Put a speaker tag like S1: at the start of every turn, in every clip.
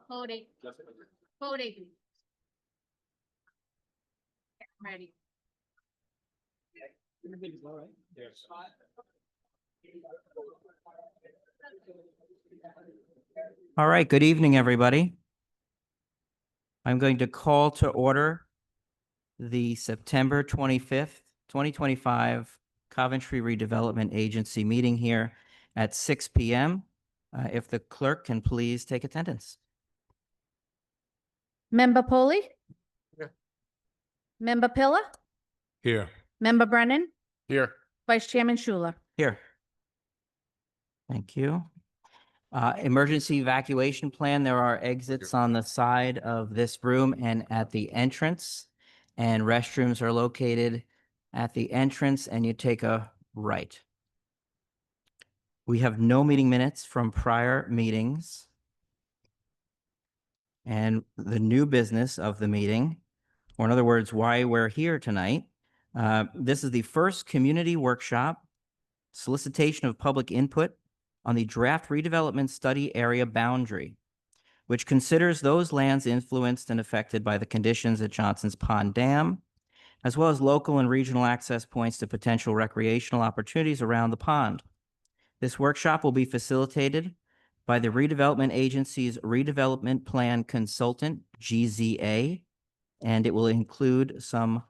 S1: Voting. Voting. Ready.
S2: All right, good evening, everybody. I'm going to call to order the September 25th, 2025 Coventry Redevelopment Agency meeting here at 6 p.m. If the clerk can please take attendance.
S1: Member Poley?
S3: Here.
S1: Member Pillar?
S3: Here.
S1: Member Brennan?
S3: Here.
S1: Vice Chairman Schuler?
S2: Here. Thank you. Emergency evacuation plan. There are exits on the side of this room and at the entrance, and restrooms are located at the entrance, and you take a right. We have no meeting minutes from prior meetings. And the new business of the meeting, or in other words, why we're here tonight. This is the first community workshop, solicitation of public input on the draft redevelopment study area boundary, which considers those lands influenced and affected by the conditions at Johnson's Pond Dam, as well as local and regional access points to potential recreational opportunities around the pond. This workshop will be facilitated by the Redevelopment Agency's Redevelopment Plan Consultant, GZA, and it will include some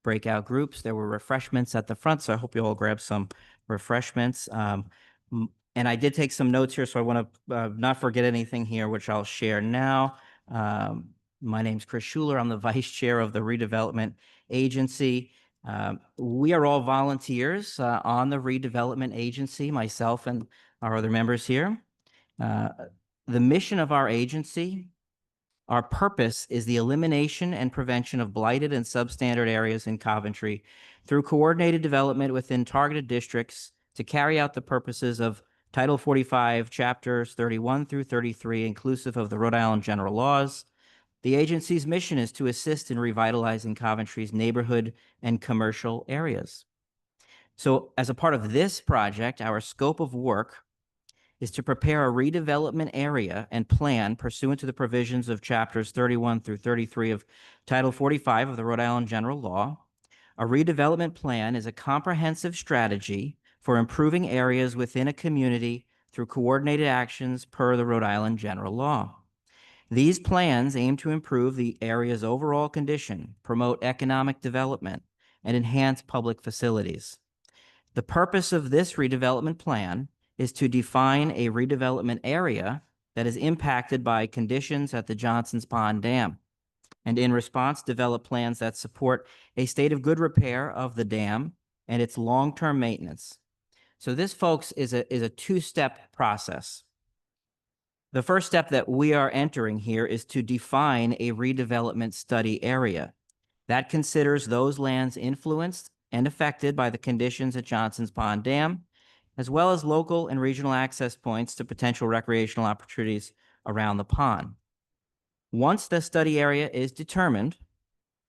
S2: breakout groups. There were refreshments at the front, so I hope you all grab some refreshments. And I did take some notes here, so I want to not forget anything here, which I'll share now. My name's Chris Schuler. I'm the Vice Chair of the Redevelopment Agency. We are all volunteers on the Redevelopment Agency, myself and our other members here. The mission of our agency, our purpose is the elimination and prevention of blighted and substandard areas in Coventry through coordinated development within targeted districts to carry out the purposes of Title 45, Chapters 31 through 33, inclusive of the Rhode Island General Laws. The agency's mission is to assist in revitalizing Coventry's neighborhood and commercial areas. So as a part of this project, our scope of work is to prepare a redevelopment area and plan pursuant to the provisions of Chapters 31 through 33 of Title 45 of the Rhode Island General Law. A redevelopment plan is a comprehensive strategy for improving areas within a community through coordinated actions per the Rhode Island General Law. These plans aim to improve the area's overall condition, promote economic development, and enhance public facilities. The purpose of this redevelopment plan is to define a redevelopment area that is impacted by conditions at the Johnson's Pond Dam, and in response, develop plans that support a state of good repair of the dam and its long-term maintenance. So this, folks, is a two-step process. The first step that we are entering here is to define a redevelopment study area that considers those lands influenced and affected by the conditions at Johnson's Pond Dam, as well as local and regional access points to potential recreational opportunities around the pond. Once the study area is determined,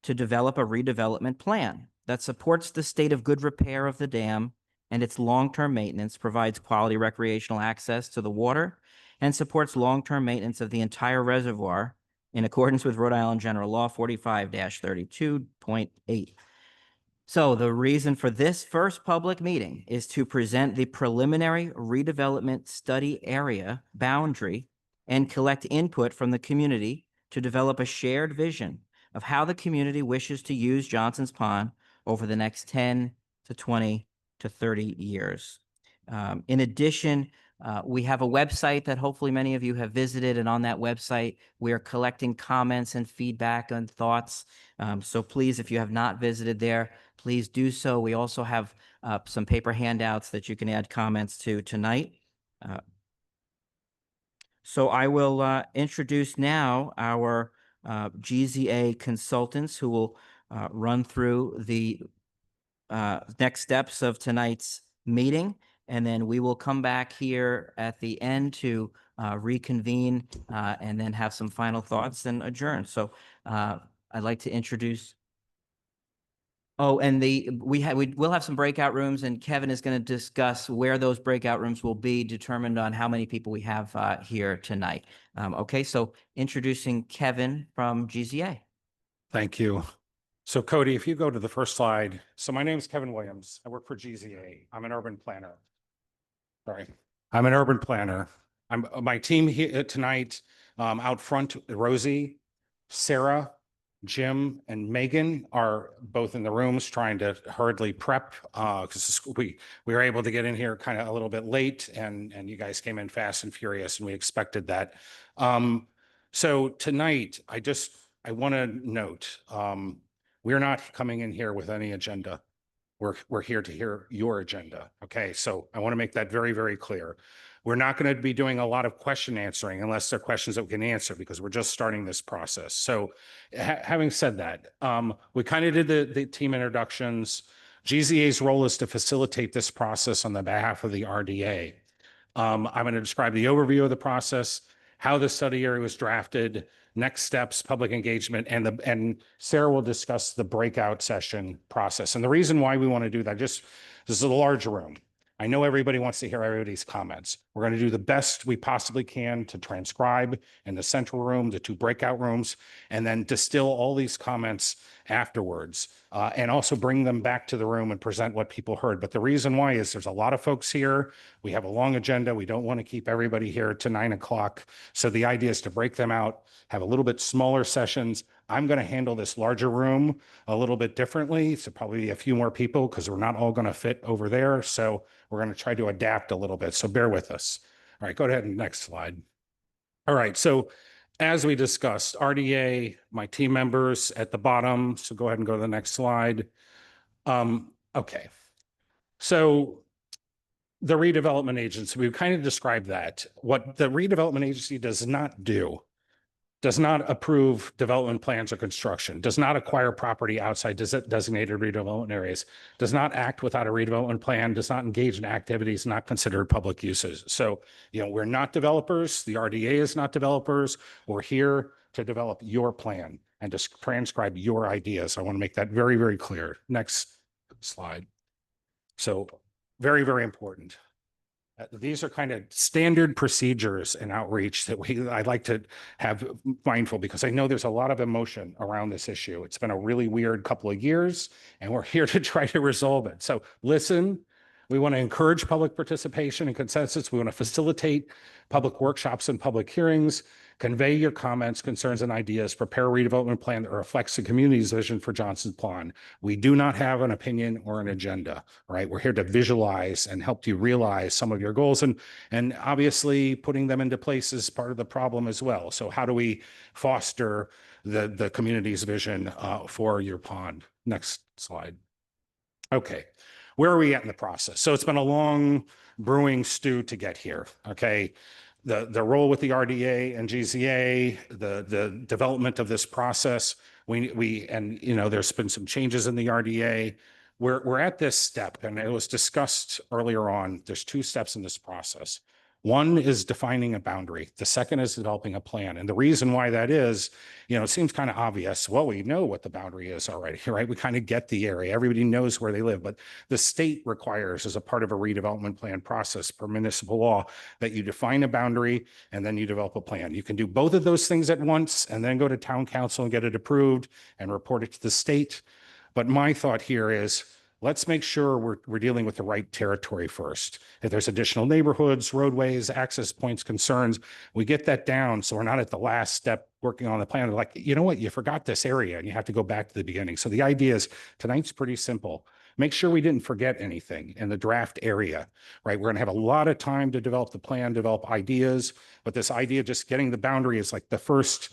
S2: to develop a redevelopment plan that supports the state of good repair of the dam and its long-term maintenance, provides quality recreational access to the water, and supports long-term maintenance of the entire reservoir in accordance with Rhode Island General Law 45-32.8. So the reason for this first public meeting is to present the preliminary redevelopment study area boundary and collect input from the community to develop a shared vision of how the community wishes to use Johnson's Pond over the next 10 to 20 to 30 years. In addition, we have a website that hopefully many of you have visited, and on that website, we are collecting comments and feedback and thoughts. So please, if you have not visited there, please do so. We also have some paper handouts that you can add comments to tonight. So I will introduce now our GZA consultants who will run through the next steps of tonight's meeting, and then we will come back here at the end to reconvene and then have some final thoughts and adjourn. So I'd like to introduce Oh, and we'll have some breakout rooms, and Kevin is going to discuss where those breakout rooms will be determined on how many people we have here tonight. Okay, so introducing Kevin from GZA.
S4: Thank you. So Cody, if you go to the first slide. So my name is Kevin Williams. I work for GZA. I'm an urban planner. Sorry. I'm an urban planner. My team here tonight, out front, Rosie, Sarah, Jim, and Megan are both in the rooms trying to hurriedly prep, because we were able to get in here kind of a little bit late, and you guys came in fast and furious, and we expected that. So tonight, I want to note, we're not coming in here with any agenda. We're here to hear your agenda. Okay, so I want to make that very, very clear. We're not going to be doing a lot of question answering unless they're questions that we can answer, because we're just starting this process. So having said that, we kind of did the team introductions. GZA's role is to facilitate this process on the behalf of the RDA. I'm going to describe the overview of the process, how the study area was drafted, next steps, public engagement, and Sarah will discuss the breakout session process. And the reason why we want to do that, this is a large room. I know everybody wants to hear everybody's comments. We're going to do the best we possibly can to transcribe in the central room, the 2 breakout rooms, and then distill all these comments afterwards, and also bring them back to the room and present what people heard. But the reason why is there's a lot of folks here. We have a long agenda. We don't want to keep everybody here to 9 o'clock. So the idea is to break them out, have a little bit smaller sessions. I'm going to handle this larger room a little bit differently. So probably a few more people, because we're not all going to fit over there. So we're going to try to adapt a little bit. So bear with us. All right, go ahead and next slide. All right, so as we discussed, RDA, my team members at the bottom. So go ahead and go to the next slide. Okay, so the redevelopment agency, we've kind of described that. What the redevelopment agency does not do, does not approve development plans or construction, does not acquire property outside designated redevelopment areas, does not act without a redevelopment plan, does not engage in activities not considered public uses. So, we're not developers. The RDA is not developers. We're here to develop your plan and to transcribe your ideas. I want to make that very, very clear. Next slide. So very, very important. These are kind of standard procedures and outreach that I'd like to have mindful, because I know there's a lot of emotion around this issue. It's been a really weird couple of years, and we're here to try to resolve it. So listen, we want to encourage public participation and consensus. We want to facilitate public workshops and public hearings, convey your comments, concerns, and ideas, prepare a redevelopment plan that reflects the community's vision for Johnson's Pond. We do not have an opinion or an agenda, right? We're here to visualize and help you realize some of your goals, and obviously putting them into place is part of the problem as well. So how do we foster the community's vision for your pond? Next slide. Okay, where are we at in the process? So it's been a long brewing stew to get here, okay? The role with the RDA and GZA, the development of this process, there's been some changes in the RDA. We're at this step, and it was discussed earlier on. There's 2 steps in this process. One is defining a boundary. The second is developing a plan. And the reason why that is, it seems kind of obvious. Well, we know what the boundary is already, right? We kind of get the area. Everybody knows where they live, but the state requires, as a part of a redevelopment plan process per municipal law, that you define a boundary and then you develop a plan. You can do both of those things at once and then go to town council and get it approved and report it to the state. But my thought here is, let's make sure we're dealing with the right territory first. If there's additional neighborhoods, roadways, access points, concerns, we get that down, so we're not at the last step working on the plan. Like, you know what, you forgot this area and you have to go back to the beginning. So the idea is, tonight's pretty simple. Make sure we didn't forget anything in the draft area, right? We're going to have a lot of time to develop the plan, develop ideas, but this idea of just getting the boundary is like the first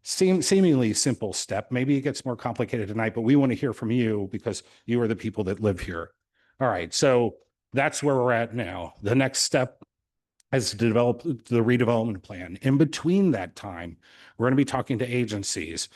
S4: seemingly simple step. Maybe it gets more complicated tonight, but we want to hear from you because you are the people that live here. All right, so that's where we're at now. The next step is to develop the redevelopment plan. In between that time, we're going to be talking to agencies,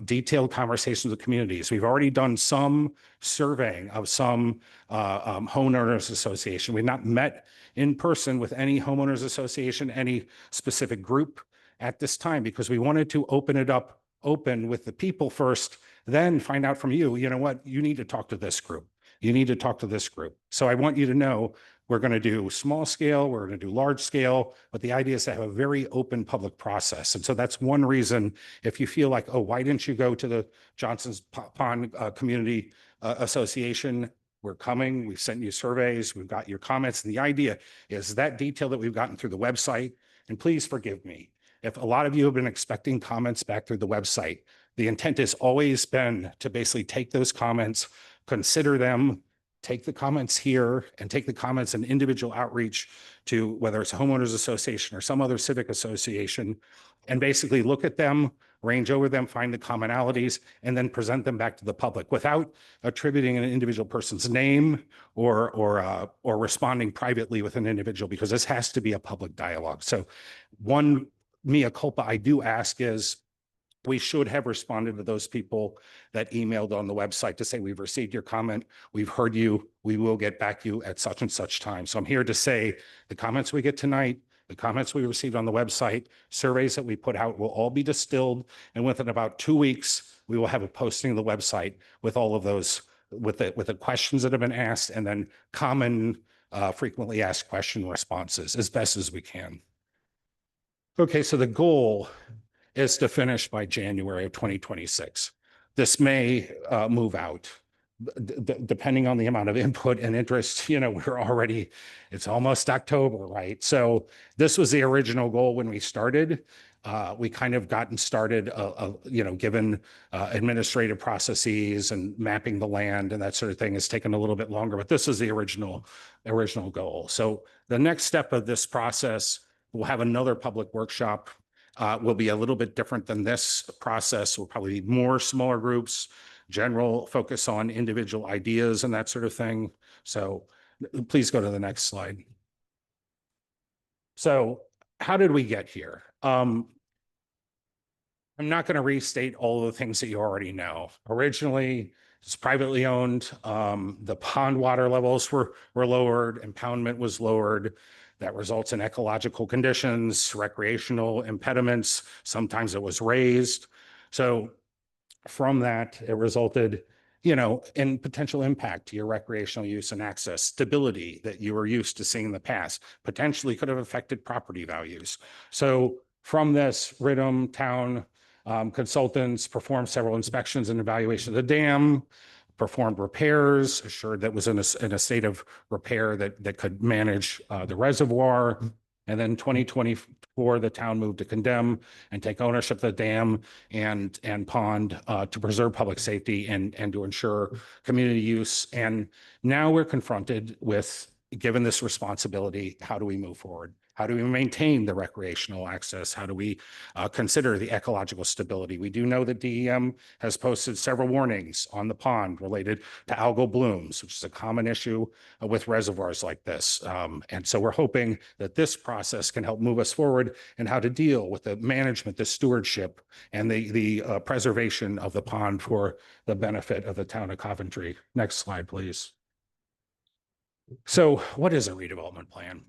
S4: detailed conversations with communities. We've already done some surveying of some homeowners association. We've not met in person with any homeowners association, any specific group at this time, because we wanted to open it up open with the people first, then find out from you, you know what, you need to talk to this group. You need to talk to this group. So I want you to know we're going to do small scale, we're going to do large scale, but the idea is to have a very open public process. And so that's one reason if you feel like, oh, why didn't you go to the Johnson's Pond Community Association? We're coming, we've sent you surveys, we've got your comments. The idea is that detail that we've gotten through the website, and please forgive me, if a lot of you have been expecting comments back through the website, the intent has always been to basically take those comments, consider them, take the comments here and take the comments in individual outreach to whether it's a homeowners association or some other civic association, and basically look at them, range over them, find the commonalities, and then present them back to the public without attributing an individual person's name or responding privately with an individual, because this has to be a public dialogue. So one mea culpa I do ask is we should have responded to those people that emailed on the website to say, we've received your comment, we've heard you, we will get back to you at such and such time. So I'm here to say the comments we get tonight, the comments we received on the website, surveys that we put out will all be distilled. And within about 2 weeks, we will have a posting of the website with all of those, with the questions that have been asked, and then common frequently asked question responses as best as we can. Okay, so the goal is to finish by January of 2026. This may move out depending on the amount of input and interest. You know, it's almost October, right? So this was the original goal when we started. We kind of gotten started, given administrative processes and mapping the land and that sort of thing has taken a little bit longer, but this is the original goal. So the next step of this process, we'll have another public workshop. Will be a little bit different than this process. Will probably be more smaller groups, general focus on individual ideas and that sort of thing. So please go to the next slide. So how did we get here? I'm not going to restate all of the things that you already know. Originally, it's privately owned. The pond water levels were lowered, impoundment was lowered. That results in ecological conditions, recreational impediments. Sometimes it was raised. So from that, it resulted, in potential impact to your recreational use and access, stability that you were used to seeing in the past, potentially could have affected property values. So from this, Ridham Town consultants performed several inspections and evaluation of the dam, performed repairs, assured that was in a state of repair that could manage the reservoir. And then 2024, the town moved to condemn and take ownership of the dam and pond to preserve public safety and to ensure community use. And now we're confronted with, given this responsibility, how do we move forward? How do we maintain the recreational access? How do we consider the ecological stability? We do know that DEM has posted several warnings on the pond related to algal blooms, which is a common issue with reservoirs like this. And so we're hoping that this process can help move us forward in how to deal with the management, the stewardship, and the preservation of the pond for the benefit of the town of Coventry. Next slide, please. So what is a redevelopment plan?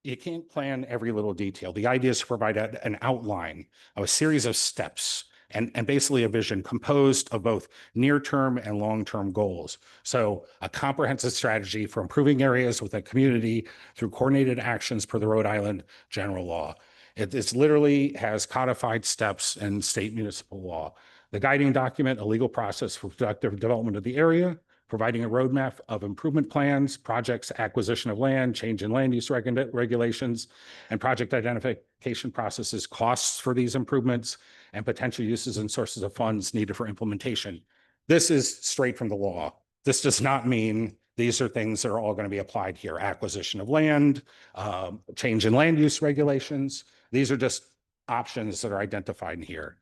S4: You can't plan every little detail. The idea is to provide an outline of a series of steps and basically a vision composed of both near-term and long-term goals. So a comprehensive strategy for improving areas with a community through coordinated actions per the Rhode Island general law. It literally has codified steps in state municipal law. The guiding document, a legal process for productive development of the area, providing a roadmap of improvement plans, projects, acquisition of land, change in land use regulations, and project identification processes, costs for these improvements, and potential uses and sources of funds needed for implementation. This is straight from the law. This does not mean these are things that are all going to be applied here. Acquisition of land, change in land use regulations. These are just options that are identified in here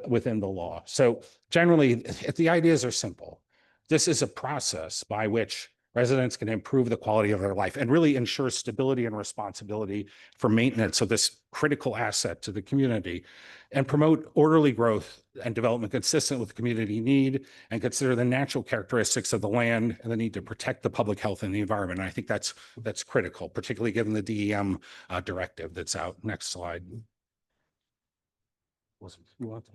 S4: within the law. So generally, the ideas are simple. This is a process by which residents can improve the quality of their life and really ensure stability and responsibility for maintenance of this critical asset to the community, and promote orderly growth and development consistent with the community need, and consider the natural characteristics of the land and the need to protect the public health and the environment. And I think that's critical, particularly given the DEM directive that's out. Next slide. You want to?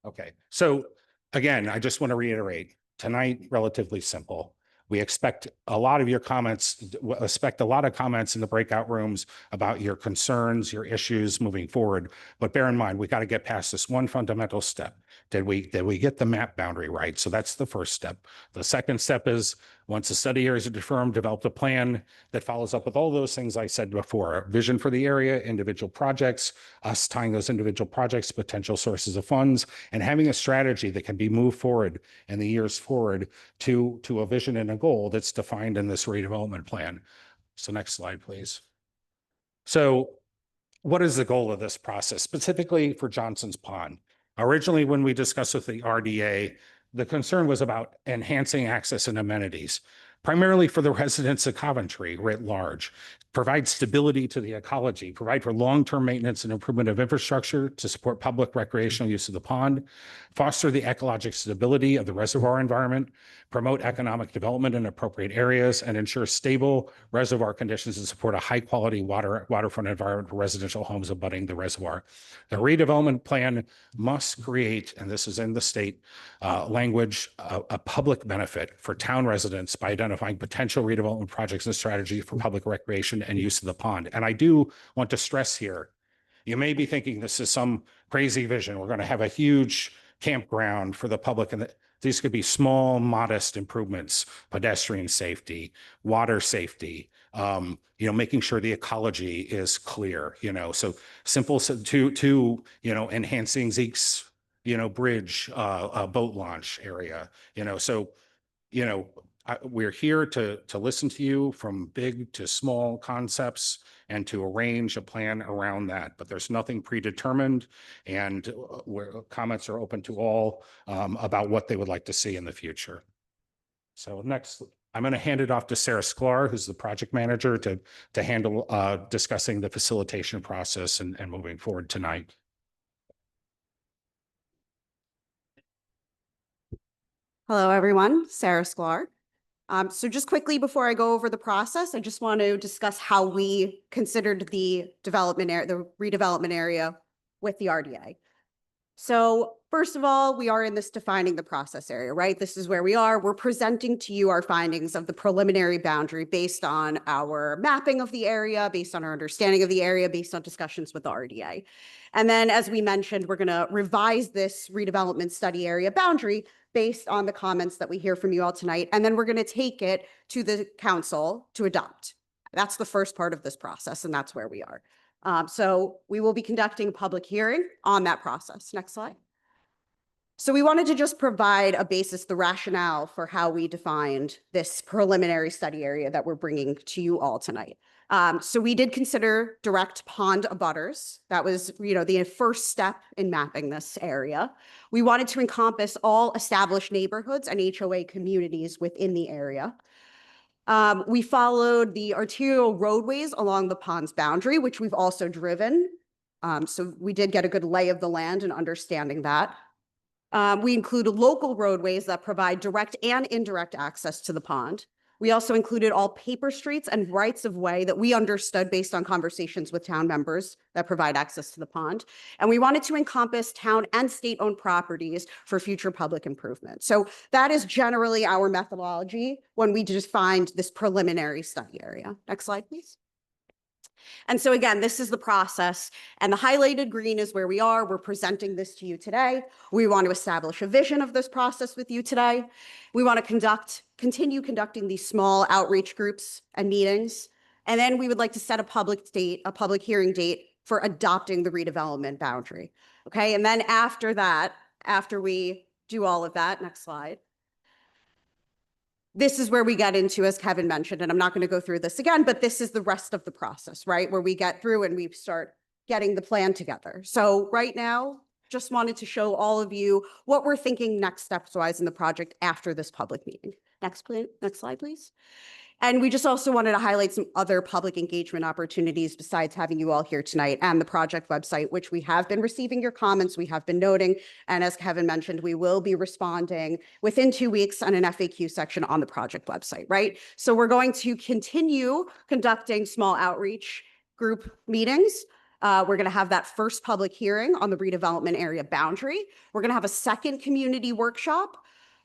S4: Okay, so again, I just want to reiterate, tonight, relatively simple. We expect a lot of your comments, expect a lot of comments in the breakout rooms about your concerns, your issues moving forward. But bear in mind, we got to get past this one fundamental step. Did we get the map boundary right? So that's the first step. The second step is, once the study areas are confirmed, develop a plan that follows up with all those things I said before: vision for the area, individual projects, us tying those individual projects to potential sources of funds, and having a strategy that can be moved forward in the years forward to a vision and a goal that's defined in this redevelopment plan. So next slide, please. So what is the goal of this process, specifically for Johnson's Pond? Originally, when we discussed with the RDA, the concern was about enhancing access and amenities, primarily for the residents of Coventry writ large, provide stability to the ecology, provide for long-term maintenance and improvement of infrastructure to support public recreational use of the pond, foster the ecologic stability of the reservoir environment, promote economic development in appropriate areas, and ensure stable reservoir conditions to support a high-quality waterfront environment for residential homes abutting the reservoir. The redevelopment plan must create, and this is in the state language, a public benefit for town residents by identifying potential redevelopment projects and strategy for public recreation and use of the pond. And I do want to stress here, you may be thinking this is some crazy vision. We're going to have a huge campground for the public, and these could be small, modest improvements: pedestrian safety, water safety, making sure the ecology is clear, so simple to enhancing Zeke's, bridge, boat launch area, we're here to listen to you from big to small concepts and to arrange a plan around that. But there's nothing predetermined, and where comments are open to all about what they would like to see in the future. So next, I'm going to hand it off to Sarah Sklar, who's the project manager, to handle discussing the facilitation process and moving forward tonight.
S5: Hello, everyone. Sarah Sklar. So just quickly before I go over the process, I just want to discuss how we considered the redevelopment area with the RDA. So first of all, we are in this defining the process area, right? This is where we are. We're presenting to you our findings of the preliminary boundary based on our mapping of the area, based on our understanding of the area, based on discussions with the RDA. And then, as we mentioned, we're going to revise this redevelopment study area boundary based on the comments that we hear from you all tonight. And then we're going to take it to the council to adopt. That's the first part of this process, and that's where we are. So we will be conducting a public hearing on that process. Next slide. So we wanted to just provide a basis, the rationale for how we defined this preliminary study area that we're bringing to you all tonight. So we did consider direct pond abutters. That was, the first step in mapping this area. We wanted to encompass all established neighborhoods and HOA communities within the area. We followed the arterial roadways along the pond's boundary, which we've also driven. So we did get a good lay of the land and understanding that. We included local roadways that provide direct and indirect access to the pond. We also included all paper streets and rights of way that we understood based on conversations with town members that provide access to the pond. And we wanted to encompass town and state-owned properties for future public improvement. So that is generally our methodology when we defined this preliminary study area. Next slide, please. And so again, this is the process, and the highlighted green is where we are. We're presenting this to you today. We want to establish a vision of this process with you today. We want to continue conducting these small outreach groups and meetings. And then we would like to set a public hearing date for adopting the redevelopment boundary. Okay, and then after that, after we do all of that, next slide. This is where we get into, as Kevin mentioned, and I'm not going to go through this again, but this is the rest of the process, right? Where we get through and we start getting the plan together. So right now, just wanted to show all of you what we're thinking next steps-wise in the project after this public meeting. Next slide, please. And we just also wanted to highlight some other public engagement opportunities besides having you all here tonight, and the project website, which we have been receiving your comments, we have been noting. And as Kevin mentioned, we will be responding within 2 weeks on an FAQ section on the project website, right? So we're going to continue conducting small outreach group meetings. We're going to have that first public hearing on the redevelopment area boundary. We're going to have a second community workshop.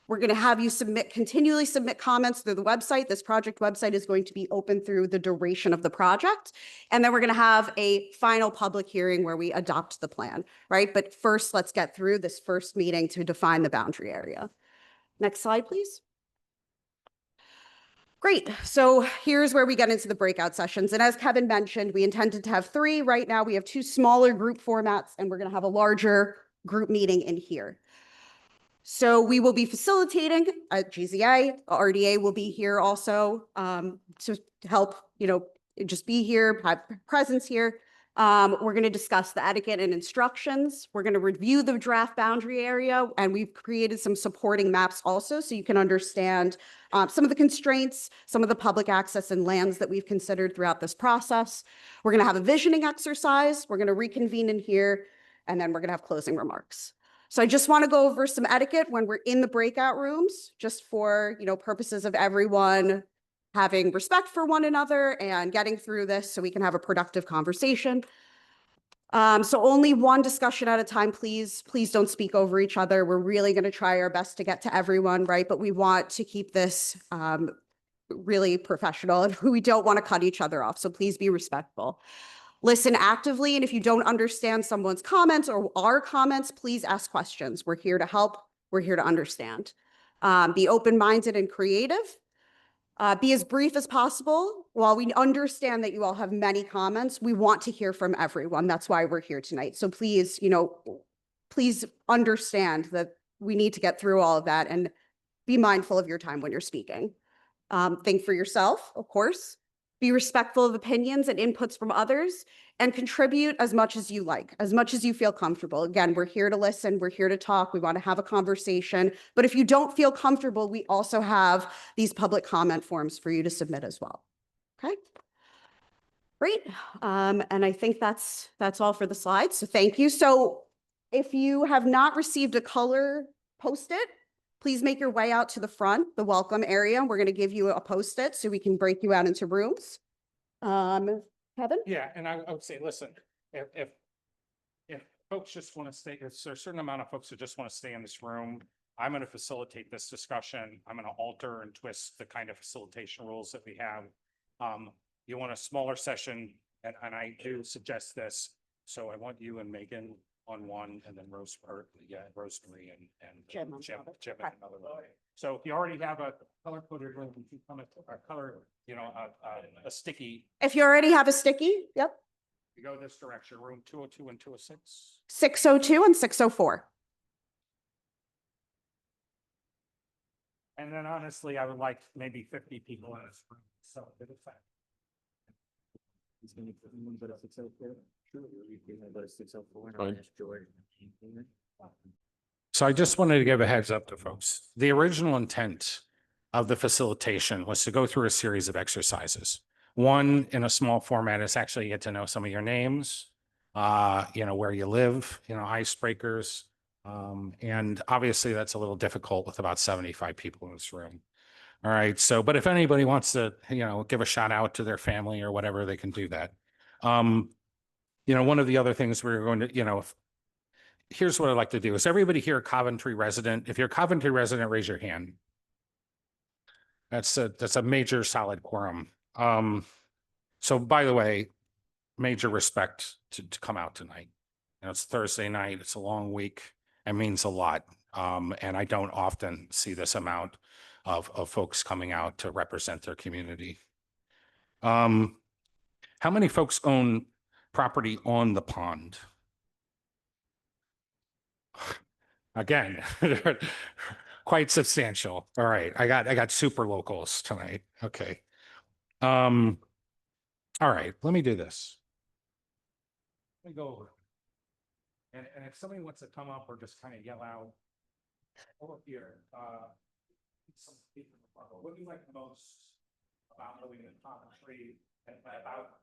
S5: We're going to have you continually submit comments through the website. This project website is going to be open through the duration of the project. And then we're going to have a final public hearing where we adopt the plan, right? But first, let's get through this first meeting to define the boundary area. Next slide, please. Great. So here's where we get into the breakout sessions. And as Kevin mentioned, we intended to have 3. Right now, we have 2 smaller group formats, and we're going to have a larger group meeting in here. So we will be facilitating at GZA. RDA will be here also to help, just be here, have presence here. We're going to discuss the etiquette and instructions. We're going to review the draft boundary area, and we've created some supporting maps also so you can understand some of the constraints, some of the public access and lands that we've considered throughout this process. We're going to have a visioning exercise. We're going to reconvene in here, and then we're going to have closing remarks. So I just want to go over some etiquette when we're in the breakout rooms, just for, purposes of everyone having respect for one another and getting through this so we can have a productive conversation. So only one discussion at a time, please. Please don't speak over each other. We're really going to try our best to get to everyone, right? But we want to keep this really professional, and we don't want to cut each other off. So please be respectful. Listen actively, and if you don't understand someone's comments or our comments, please ask questions. We're here to help. We're here to understand. Be open-minded and creative. Be as brief as possible. While we understand that you all have many comments, we want to hear from everyone. That's why we're here tonight. So please, please understand that we need to get through all of that, and be mindful of your time when you're speaking. Think for yourself, of course. Be respectful of opinions and inputs from others, and contribute as much as you like, as much as you feel comfortable. Again, we're here to listen. We're here to talk. We want to have a conversation. But if you don't feel comfortable, we also have these public comment forms for you to submit as well. Okay. Great. And I think that's all for the slides. So thank you. So if you have not received a color Post-it, please make your way out to the front, the welcome area. We're going to give you a Post-it so we can break you out into rooms. Kevin?
S4: Yeah, and I would say, listen, if folks just want to stay, if there's a certain amount of folks that just want to stay in this room, I'm going to facilitate this discussion. I'm going to alter and twist the kind of facilitation rules that we have. You want a smaller session, and I do suggest this. So I want you and Megan on one, and then Rosemary and Jim
S5: Okay.
S4: another one. So if you already have a color-coded room, if you come a color, a sticky,
S5: If you already have a sticky, yep.
S4: you go this direction, room 202 and 206.
S5: 602 and 604.
S4: And then honestly, I would like maybe 50 people in this room. So it is fine. So I just wanted to give a heads up to folks. The original intent of the facilitation was to go through a series of exercises. One, in a small format, is actually get to know some of your names, where you live, icebreakers. And obviously that's a little difficult with about 75 people in this room. All right. So, but if anybody wants to, give a shout out to their family or whatever, they can do that. One of the other things we're going to, here's what I'd like to do. Is everybody here a Coventry resident? If you're a Coventry resident, raise your hand. That's a major solid quorum. So by the way, major respect to come out tonight. It's Thursday night. It's a long week. It means a lot. And I don't often see this amount of folks coming out to represent their community. How many folks own property on the pond? Again, quite substantial. All right. I got super locals tonight. Okay. All right. Let me do this. Let me go over. And if somebody wants to come up or just kind of yell out over here, what do you like most about living in Coventry and about,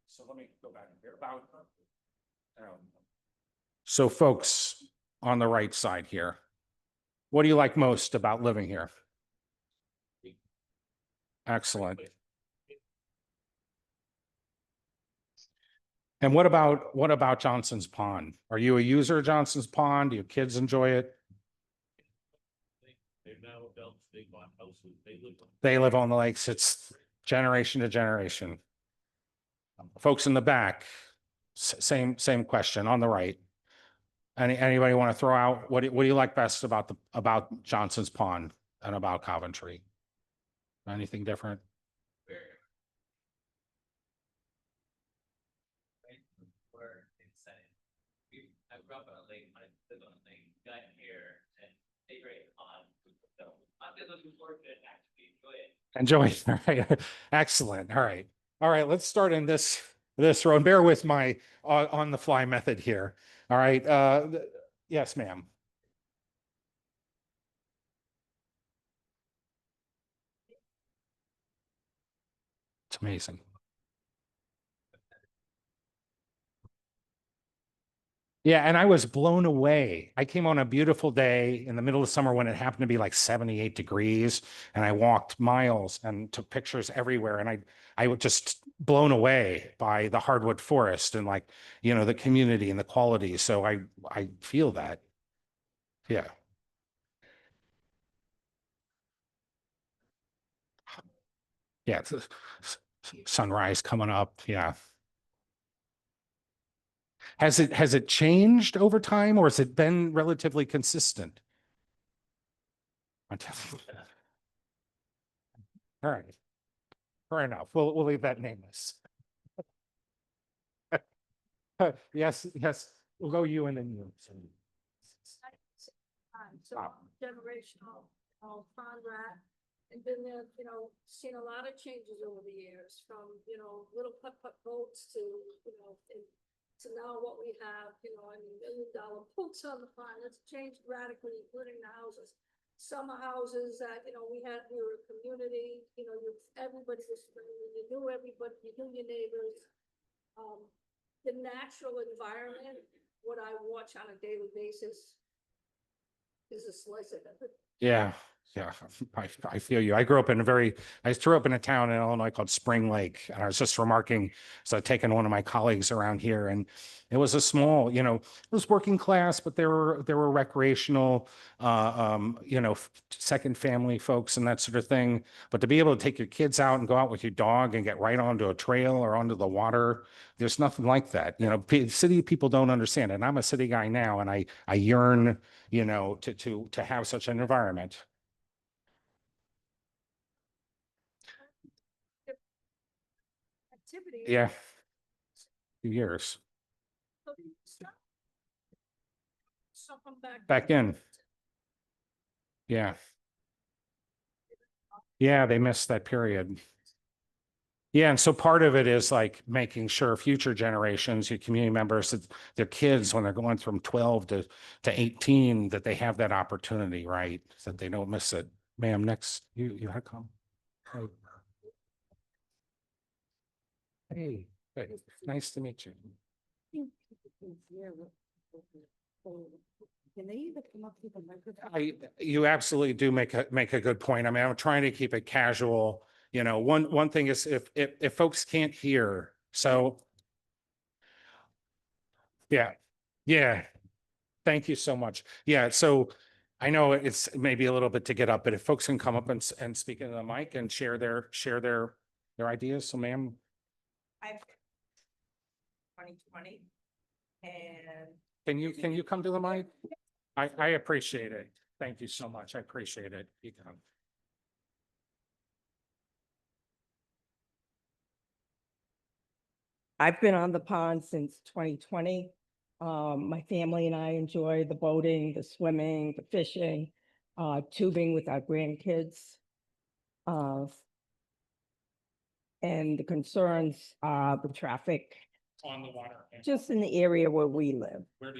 S4: so let me go back here about, so folks on the right side here, what do you like most about living here? Excellent. And what about Johnson's Pond? Are you a user of Johnson's Pond? Do your kids enjoy it?
S3: They've now built, they bought houses, they live.
S4: They live on the lakes. It's generation to generation. Folks in the back, same question on the right. Anybody want to throw out, what do you like best about Johnson's Pond and about Coventry? Anything different?
S6: Where it's setting. I grew up on a lake, I lived on a lake, got here and they great on. So I'm just looking forward to actually enjoy it.
S4: Enjoy. All right. Excellent. All right. All right. Let's start in this row and bear with my on the fly method here. All right. Yes, ma'am. It's amazing. Yeah, and I was blown away. I came on a beautiful day in the middle of summer when it happened to be like 78 degrees, and I walked miles and took pictures everywhere. And I was just blown away by the hardwood forest and like, the community and the quality. So I feel that. Yeah. Yeah, it's sunrise coming up. Yeah. Has it changed over time, or has it been relatively consistent? All right. Fair enough. We'll leave that nameless. Yes, we'll go you and then you.
S7: So generational, pond rat, and been there, seen a lot of changes over the years from, little putt-putt boats to, to now what we have, $1 million boats on the pond. It's changed radically, including the houses. Summer houses that, we were a community, everybody was friendly, you knew everybody, you knew your neighbors. The natural environment, what I watch on a daily basis is a slice of it.
S4: Yeah, I feel you. I grew up in a town in Illinois called Spring Lake, and I was just remarking, so I'd taken one of my colleagues around here, and it was a small, it was working class, but there were recreational, second family folks and that sort of thing. But to be able to take your kids out and go out with your dog and get right onto a trail or onto the water, there's nothing like that. City people don't understand it. And I'm a city guy now, and I yearn, to have such an environment.
S7: Activity.
S4: Yeah. Few years.
S7: Something
S4: Back in. Yeah. Yeah, they missed that period. Yeah, and so part of it is like making sure future generations, your community members, that their kids, when they're going from 12 to 18, that they have that opportunity, right? So that they don't miss it. Ma'am, next, you had to come. Hey, hey, nice to meet you.
S7: Can they either come up with a microphone?
S4: You absolutely do make a good point. I mean, I'm trying to keep it casual. One thing is if folks can't hear, so. Yeah. Thank you so much. Yeah, so I know it's maybe a little bit to get up, but if folks can come up and speak into the mic and share their ideas. So ma'am.
S8: I've 2020 and
S4: Can you come to the mic? I appreciate it. Thank you so much. I appreciate it. You can.
S8: I've been on the pond since 2020. My family and I enjoy the boating, the swimming, the fishing, tubing with our grandkids. And the concerns are the traffic,
S4: On the water.
S8: just in the area where we live,
S4: Where?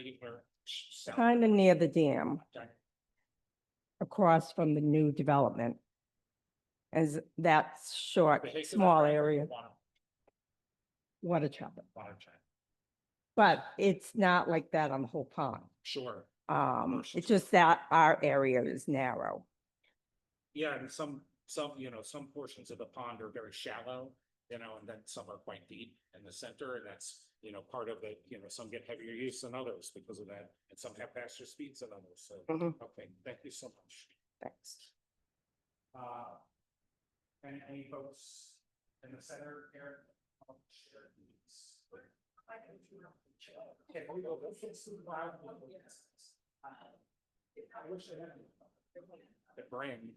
S8: kind of near the dam, across from the new development. As that short, small area, water traffic. But it's not like that on the whole pond.
S4: Sure.
S8: It's just that our area is narrow.
S4: Yeah, and some portions of the pond are very shallow. you know, and then some are quite deep in the center, and that's, you know, part of it, you know, some get heavier use than others because of that, and some have faster speeds than others, so, okay, thank you so much.
S8: Thanks.
S4: And any folks in the center here? Share these. Okay, we go. Let's get some loud people. I wish I had the brain.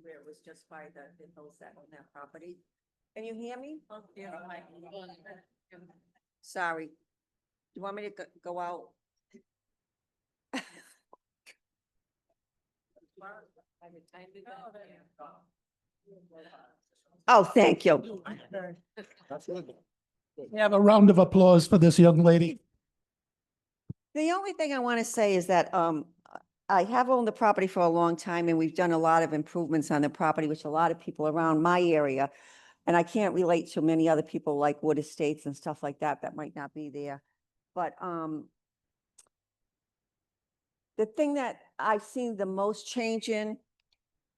S8: Where it was just by the hills that on that property. Can you hear me? Sorry. You want me to go out? Oh, thank you.
S9: We have a round of applause for this young lady.
S8: The only thing I want to say is that I have owned the property for a long time and we've done a lot of improvements on the property, which a lot of people around my area. And I can't relate to many other people like Wood Estates and stuff like that, that might not be there. But the thing that I've seen the most change in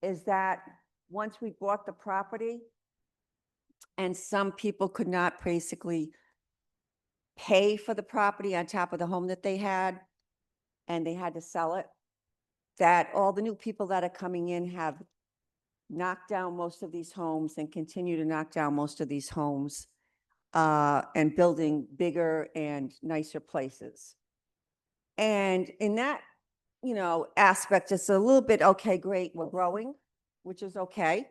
S8: is that once we bought the property and some people could not basically pay for the property on top of the home that they had, and they had to sell it, that all the new people that are coming in have knocked down most of these homes and continue to knock down most of these homes and building bigger and nicer places. And in that, you know, aspect, it's a little bit, okay, great, we're growing, which is okay.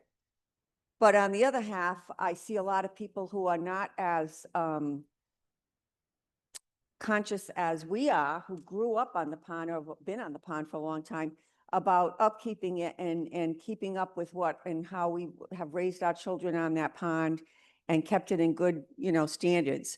S8: But on the other half, I see a lot of people who are not as conscious as we are, who grew up on the pond or have been on the pond for a long time, about upkeeping it and keeping up with what and how we have raised our children on that pond and kept it in good, you know, standards.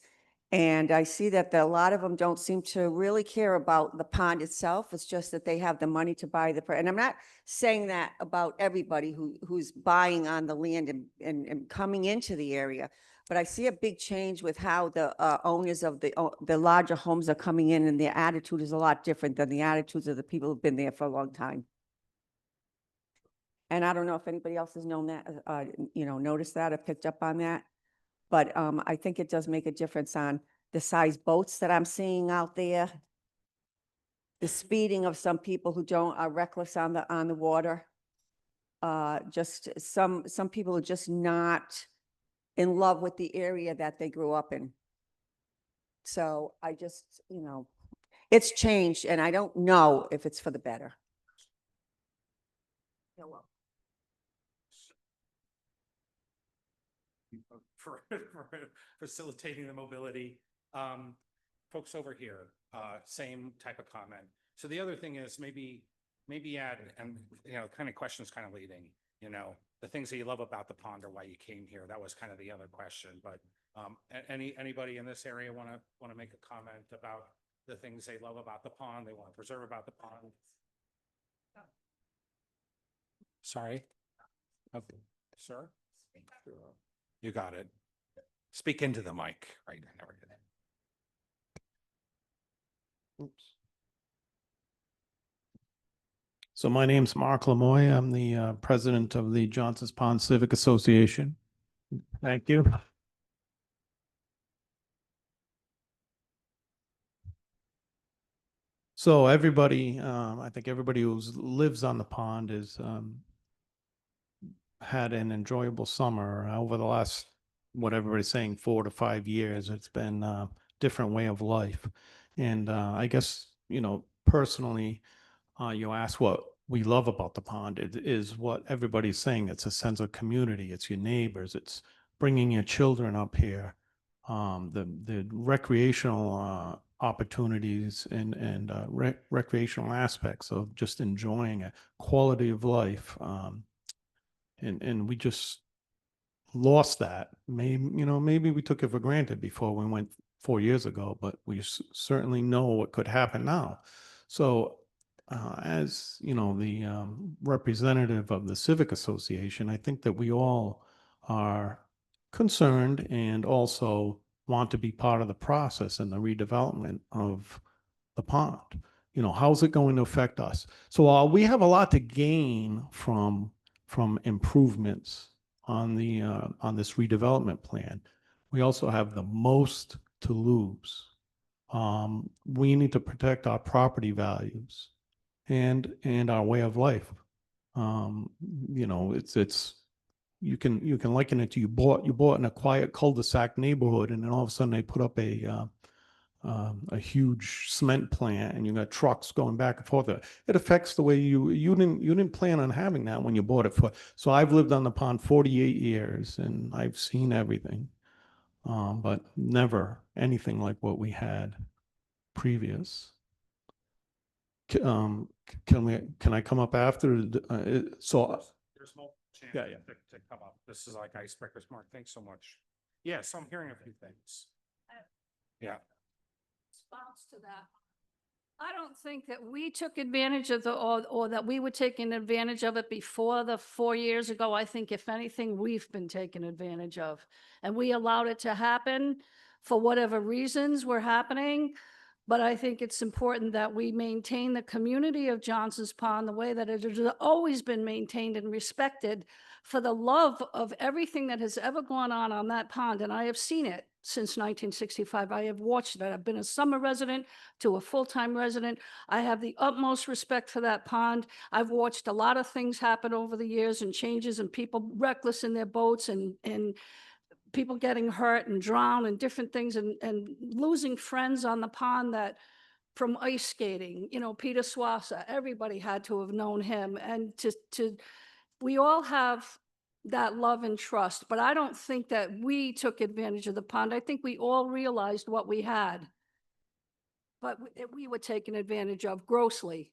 S8: And I see that a lot of them don't seem to really care about the pond itself. It's just that they have the money to buy and I'm not saying that about everybody who's buying on the land and coming into the area. But I see a big change with how the owners of the larger homes are coming in, and their attitude is a lot different than the attitudes of the people who've been there for a long time. And I don't know if anybody else has known that, you know, noticed that or picked up on that. But I think it does make a difference on the size boats that I'm seeing out there, the speeding of some people who are reckless on the water. Just some people are just not in love with the area that they grew up in. So I just, you know, it's changed and I don't know if it's for the better. You're welcome.
S4: For facilitating the mobility. Folks over here, same type of comment. So the other thing is maybe add, and you know, kind of questions kind of leading, you know, the things that you love about the pond or why you came here. That was kind of the other question. But anybody in this area want to make a comment about the things they love about the pond, they want to preserve about the pond? Sorry. Okay. Sir? You got it. Speak into the mic, right? I never did it.
S9: Oops. So my name's Mark Lamoy. I'm the president of the Johnson's Pond Civic Association. Thank you. So everybody, I think everybody who lives on the pond is had an enjoyable summer over the last, what everybody's saying, 4 to 5 years. It's been a different way of life. And I guess, you know, personally, you ask what we love about the pond. It is what everybody's saying. It's a sense of community. It's your neighbors. It's bringing your children up here. The recreational opportunities and recreational aspects of just enjoying a quality of life. And we just lost that. Maybe we took it for granted before we went 4 years ago, but we certainly know what could happen now. So as you know, the representative of the Civic Association, I think that we all are concerned and also want to be part of the process and the redevelopment of the pond? You know, how's it going to affect us? So while we have a lot to gain from improvements on the on this redevelopment plan, we also have the most to lose. We need to protect our property values and our way of life. You know, it's you can liken it to you bought in a quiet cul-de-sac neighborhood, and then all of a sudden they put up a huge cement plant, and you got trucks going back and forth. It affects the way you didn't plan on having that when you bought it for. So I've lived on the pond 48 years, and I've seen everything, but never anything like what we had previous. Can I come up after? So
S4: There's no chance
S9: Yeah, yeah.
S4: to come up. This is like icebreakers, Mark. Thanks so much. Yes, I'm hearing a few things. Yeah.
S7: Response to that. I don't think that we took advantage of or that we were taking advantage of it before the 4 years ago. I think if anything, we've been taken advantage of. And we allowed it to happen for whatever reasons were happening. But I think it's important that we maintain the community of Johnson's Pond the way that it has always been maintained and respected for the love of everything that has ever gone on that pond. And I have seen it since 1965. I have watched it. I've been a summer resident to a full-time resident. I have the utmost respect for that pond. I've watched a lot of things happen over the years and changes, and people reckless in their boats, and people getting hurt and drowned and different things, and losing friends on the pond that from ice skating, you know, Peter Swassa, everybody had to have known him. And we all have that love and trust, but I don't think that we took advantage of the pond. I think we all realized what we had, but we were taken advantage of grossly.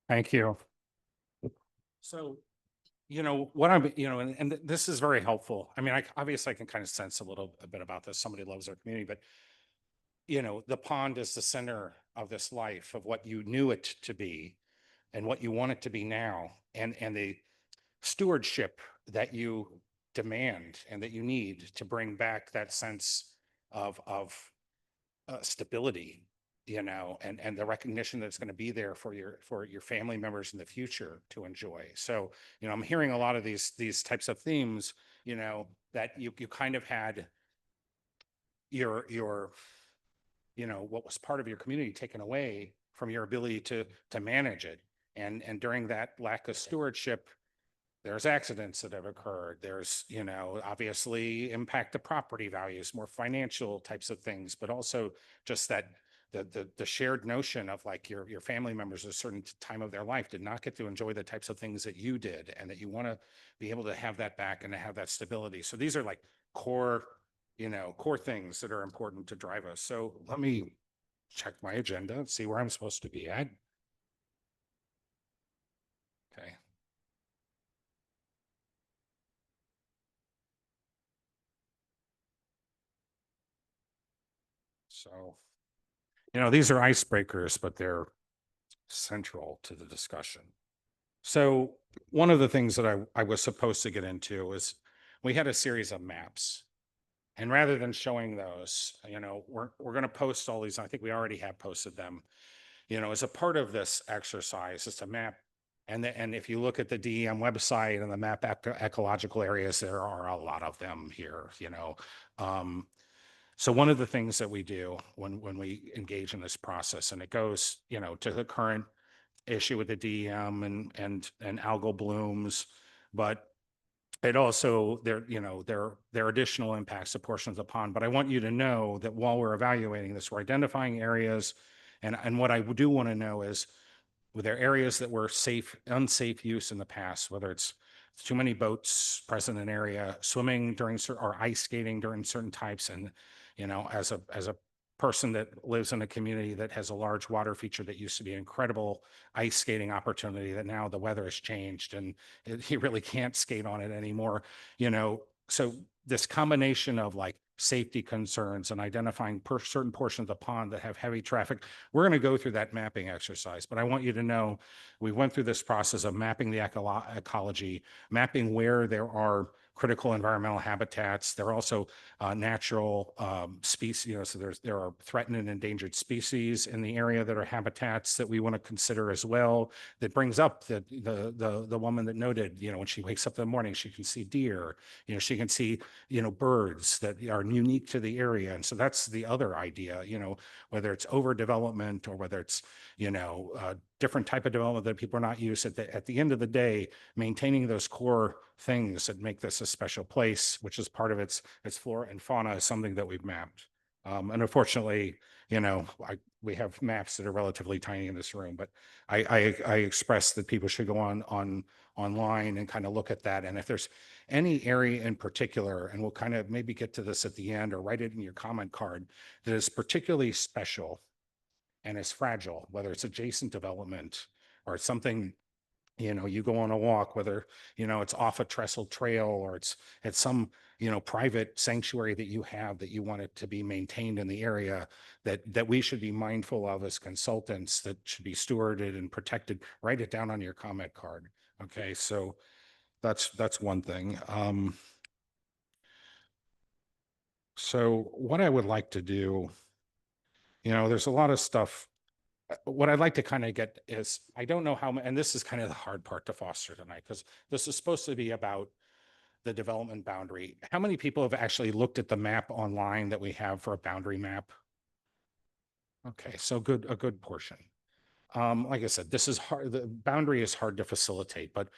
S4: Thank you. So, you know, what I'm, you know, and this is very helpful. I mean, obviously I can kind of sense a little bit about this. Somebody loves their community, but you know, the pond is the center of this life, of what you knew it to be and what you want it to be now, and the stewardship that you demand and that you need to bring back that sense of stability, you know, and the recognition that it's going to be there for your family members in the future to enjoy. So, you know, I'm hearing a lot of these types of themes, you know, that you kind of had your you know, what was part of your community taken away from your ability to manage it. And during that lack of stewardship, there's accidents that have occurred. There's, you know, obviously impact to property values, more financial types of things, but also just that the shared notion of like your family members at a certain time of their life did not get to enjoy the types of things that you did, and that you want to be able to have that back and to have that stability. So these are like core, you know, core things that are important to drive us. So let me check my agenda and see where I'm supposed to be at. Okay. So, you know, these are icebreakers, but they're central to the discussion. So one of the things that I was supposed to get into was we had a series of maps. And rather than showing those, you know, we're going to post all these. I think we already have posted them, you know, as a part of this exercise. It's a map. And if you look at the DEM website and the map ecological areas, there are a lot of them here, you know. So one of the things that we do when we engage in this process, and it goes, you know, to the current issue with the DEM and algal blooms, but it also, there are additional impacts to portions of the pond. But I want you to know that while we're evaluating this, we're identifying areas. And what I do want to know is, were there areas that were unsafe use in the past, whether it's too many boats present in an area, swimming during or ice skating during certain types. And, you know, as a person that lives in a community that has a large water feature that used to be an incredible ice skating opportunity, that now the weather has changed and you really can't skate on it anymore, you know. So this combination of like safety concerns and identifying certain portions of the pond that have heavy traffic, we're going to go through that mapping exercise. But I want you to know we went through this process of mapping the ecology, mapping where there are critical environmental habitats. There are also natural species, so there are threatened and endangered species in the area that are habitats that we want to consider as well. That brings up the woman that noted, when she wakes up in the morning, she can see deer, she can see, birds that are unique to the area. And so that's the other idea, whether it's overdevelopment or whether it's, different type of development that people are not used at the end of the day, maintaining those core things that make this a special place, which is part of its flora and fauna, is something that we've mapped. And unfortunately, we have maps that are relatively tiny in this room, but I express that people should go online and kind of look at that. And if there's any area in particular, and we'll kind of maybe get to this at the end or write it in your comment card, that is particularly special and is fragile, whether it's adjacent development or it's something, you go on a walk, whether, it's off a trestle trail or it's some, private sanctuary that you have that you want it to be maintained in the area, that we should be mindful of as consultants, that should be stewarded and protected. Write it down on your comment card. Okay, so that's one thing. So what I would like to do, there's a lot of stuff. What I'd like to kind of get is, I don't know how, and this is kind of the hard part to foster tonight, because this is supposed to be about the development boundary. How many people have actually looked at the map online that we have for a boundary map? Okay, so a good portion. Like I said, this is hard. The boundary is hard to facilitate, but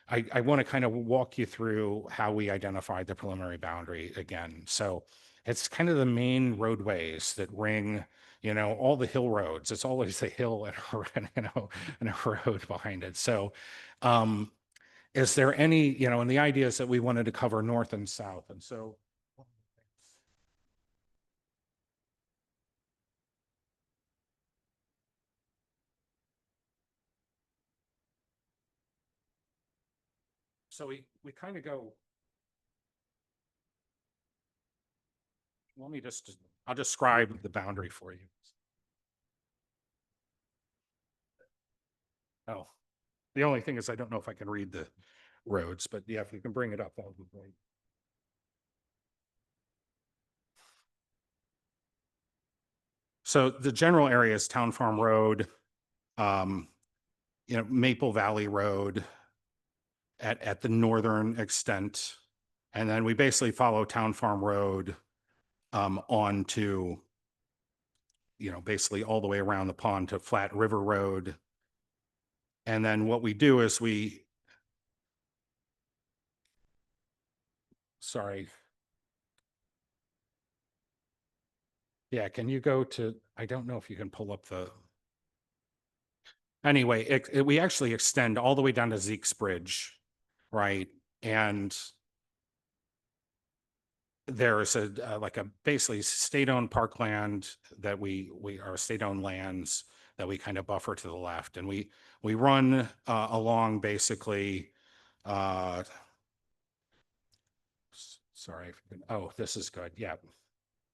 S4: I want to kind of walk you through how we identified the preliminary boundary again. So it's kind of the main roadways that ring, all the hill roads. It's always a hill and a road behind it. So is there any, and the idea is that we wanted to cover north and south. And so we kind of go, I'll describe the boundary for you. Oh, the only thing is I don't know if I can read the roads, but yeah, if you can bring it up, that would be great. So the general area is Town Farm Road, Maple Valley Road at the northern extent. And then we basically follow Town Farm Road on to, basically all the way around the pond to Flat River Road. And then what we do is sorry. Yeah, can you go to, I don't know if you can pull up anyway, we actually extend all the way down to Zeke's Bridge, right? And there's like a basically state-owned parkland that we are state-owned lands that we kind of buffer to the left, and we run along basically. Sorry. Oh, this is good. Yeah,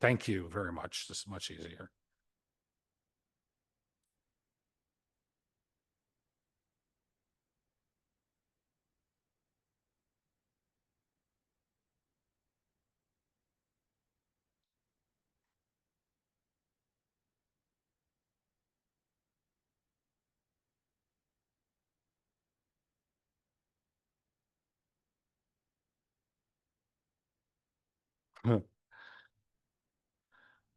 S4: thank you very much. This is much easier.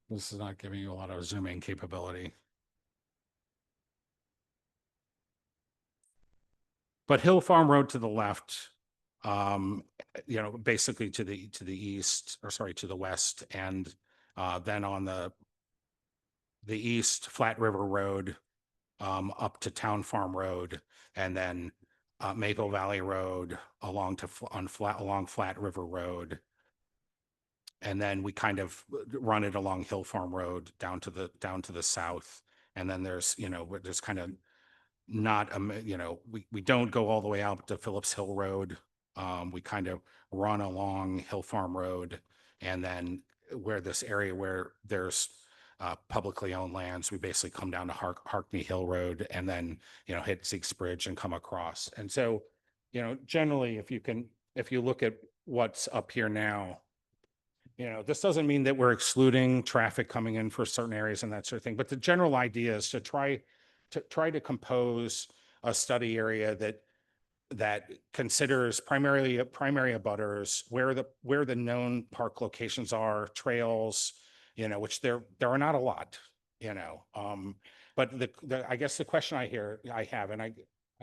S4: This is not giving you a lot of zooming capability. But Hill Farm Road to the left, basically to the east, or sorry, to the west, and then on the east, Flat River Road, up to Town Farm Road, and then Maple Valley Road along Flat River Road. And then we kind of run it along Hill Farm Road down to the south. And then there's kind of not, we don't go all the way out to Phillips Hill Road. We kind of run along Hill Farm Road, and then where this area where there's publicly owned lands, we basically come down to Harkney Hill Road, and then, hit Zeke's Bridge and come across. And so, generally, if you look at what's up here now. You know, this doesn't mean that we're excluding traffic coming in for certain areas and that sort of thing, but the general idea is to try to compose a study area that considers primary abutters, where the known park locations are, trails, you know, which there are not a lot, you know. But I guess the question I have, and I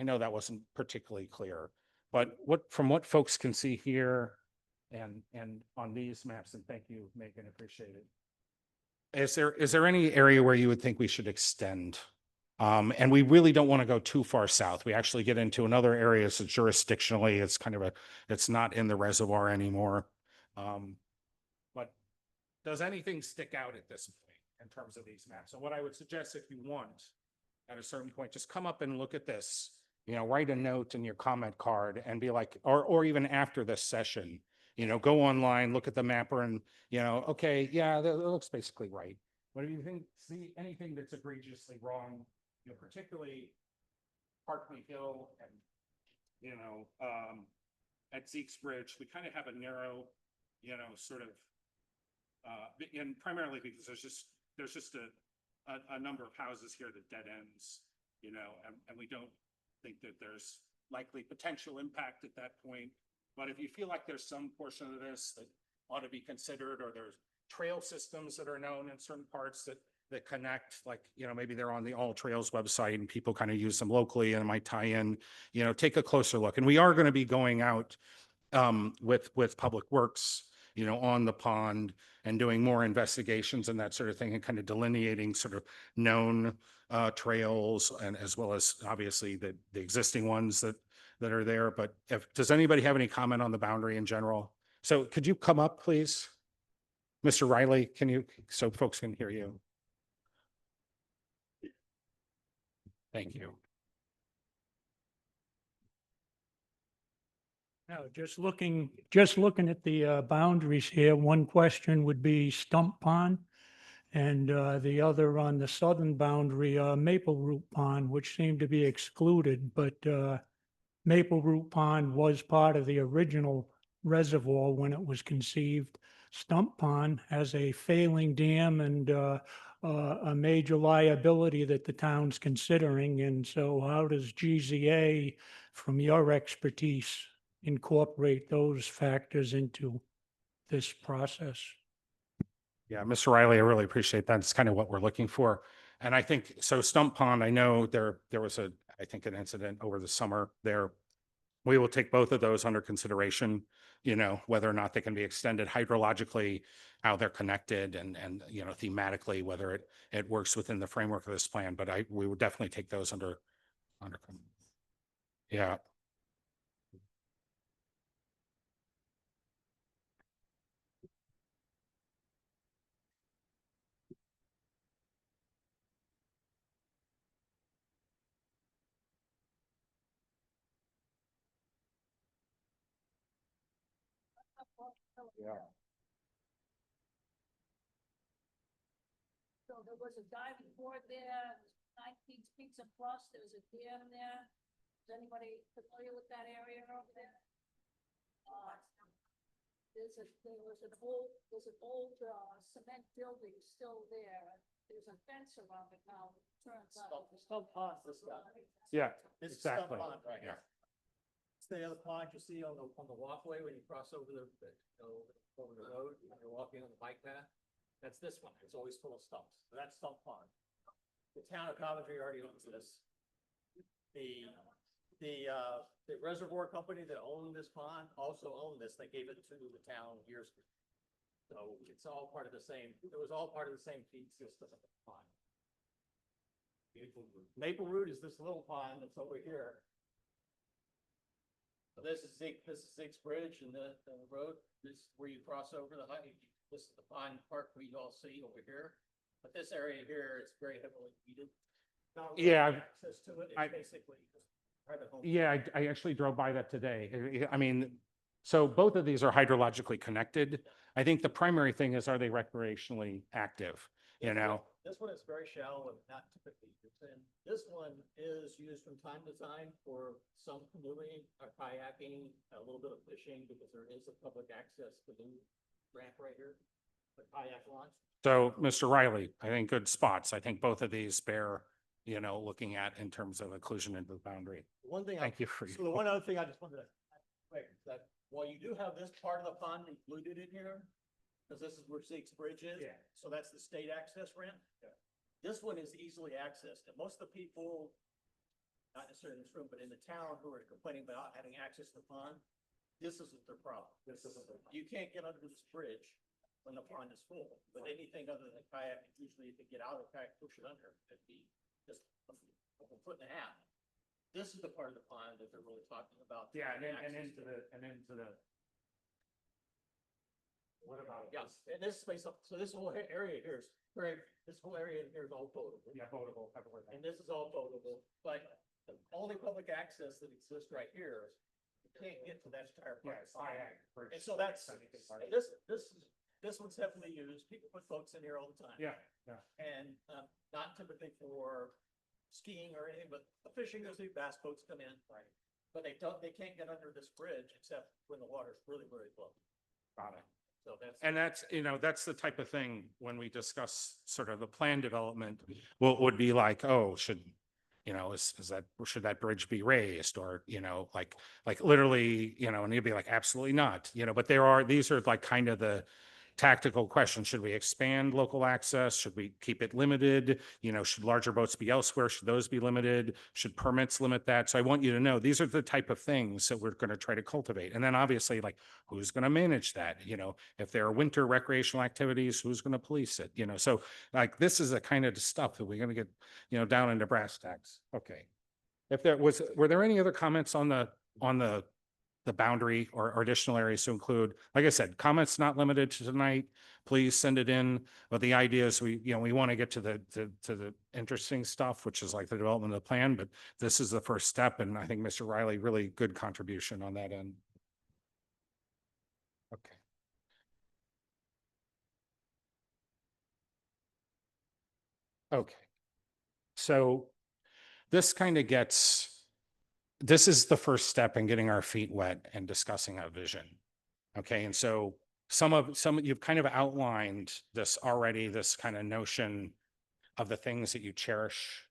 S4: know that wasn't particularly clear, but from what folks can see here and on these maps, and thank you, Megan, appreciate it. Is there any area where you would think we should extend? And we really don't want to go too far south. We actually get into another area, so jurisdictionally, it's kind of it's not in the reservoir anymore. But does anything stick out at this point in terms of these maps? So what I would suggest, if you want, at a certain point, just come up and look at this, you know, write a note in your comment card and be like, or even after this session, you know, go online, look at the mapper and, you know, okay, yeah, that looks basically right. But if you see anything that's egregiously wrong, you know, particularly Parkley Hill and, you know, at Zeke's Bridge, we kind of have a narrow, you know, sort of, and primarily because there's just a number of houses here that dead ends, you know, and we don't think that there's likely potential impact at that point. But if you feel like there's some portion of this that ought to be considered, or there's trail systems that are known in certain parts that connect, like, you know, maybe they're on the All Trails website and people kind of use them locally and might tie in, you know, take a closer look. And we are going to be going out with Public Works, you know, on the pond and doing more investigations and that sort of thing, and kind of delineating sort of known trails, and as well as obviously the existing ones that are there. But does anybody have any comment on the boundary in general? So could you come up, please? Mr. Riley, can you, so folks can hear you? Thank you.
S10: Now, just looking at the boundaries here, one question would be Stump Pond. And the other on the southern boundary, Maple Root Pond, which seemed to be excluded, but Maple Root Pond was part of the original reservoir when it was conceived. Stump Pond has a failing dam and a major liability that the town's considering. And so how does GZA, from your expertise, incorporate those factors into this process?
S4: Yeah, Mr. Riley, I really appreciate that. It's kind of what we're looking for. And I think, so Stump Pond, I know there was I think an incident over the summer there. We will take both of those under consideration, you know, whether or not they can be extended hydrologically, how they're connected, and you know, thematically, whether it works within the framework of this plan. But we would definitely take those under. Yeah. Yeah.
S7: So there was a diving board there, 19 Pizza Plus, there was a dam there. Is anybody familiar with that area over there? There's an old cement building still there. There's a fence around it now. Turns out.
S11: Stump Pond, this guy.
S4: Yeah,
S11: This is Stump
S4: exactly.
S11: Pond right
S4: Yeah.
S11: here. It's the other pond you see on the walkway when you cross over over the road, when you're walking on the bike path. That's this one. It's always full of stumps. So that's Stump Pond. The town of Coventry already owns this. The reservoir company that owned this pond also owned this. They gave it to the town years ago. So it's all part of the same, it was all part of the same feed system of the pond. Maple Root is this little pond that's over here. So this is Zeke's Bridge and the road. This is where you cross over the height. This is the pond park we all see over here. But this area here is very heavily weeded.
S4: Yeah,
S11: Access to it,
S4: I-
S11: it's basically private home.
S4: Yeah, I actually drove by that today. I mean, so both of these are hydrologically connected. I think the primary thing is, are they recreationally active? You know,
S11: This one is very shallow and not typically used, and this one is used from time to time for some canoeing or kayaking, a little bit of fishing, because there is a public access canoe ramp right here, the kayak launch.
S4: So, Mr. Riley, I think good spots. I think both of these bear, looking at in terms of inclusion into the boundary.
S11: One thing.
S4: Thank you for
S11: So the one other thing I just wanted to add quick is that while you do have this part of the pond included in here, because this is where Zeke's Bridge is.
S4: Yeah.
S11: So that's the state access ramp.
S4: Yeah.
S11: This one is easily accessed, and most of the people, not necessarily in this room, but in the town who are complaining about having access to the pond, this isn't their problem. You can't get under this bridge when the pond is full, but anything other than kayak, usually you can get out of the kayak, push it under, it'd be just a foot and a half. This is the part of the pond that they're really talking about.
S4: Yeah, and
S11: access
S4: into the. What about?
S11: Yeah, and this space, so this whole area here is very, this whole area here is all boatable.
S4: Yeah, votable, everywhere.
S11: And this is all boatable, but the only public access that exists right here, you can't get to that entire part. And so that's, and this one's heavily used, people put boats in here all the time.
S4: Yeah, yeah.
S11: And, not typically for skiing or anything, but the fishing, there's bass boats come in. Right. But they can't get under this bridge except when the water's really, really low.
S4: Got it.
S11: So that's.
S4: And that's the type of thing when we discuss sort of the plan development, would be like, oh, should that bridge be raised or, like literally, and you'd be like, absolutely not, but these are like kind of the tactical questions. Should we expand local access? Should we keep it limited? Should larger boats be elsewhere? Should those be limited? Should permits limit that? So I want you to know, these are the type of things that we're going to try to cultivate. And then obviously, like, who's going to manage that? If there are winter recreational activities, who's going to police it? So like, this is the kind of stuff that we're going to get, down into brass tacks. Okay. Were there any other comments on the boundary or additional areas to include? Like I said, comments not limited to tonight. Please send it in. But the idea is we want to get to the interesting stuff, which is like the development of the plan. But this is the first step, and I think Mr. Riley, really good contribution on that end. Okay. Okay. So this is the first step in getting our feet wet and discussing a vision. Okay. And so you've kind of outlined this already, this kind of notion of the things that you cherish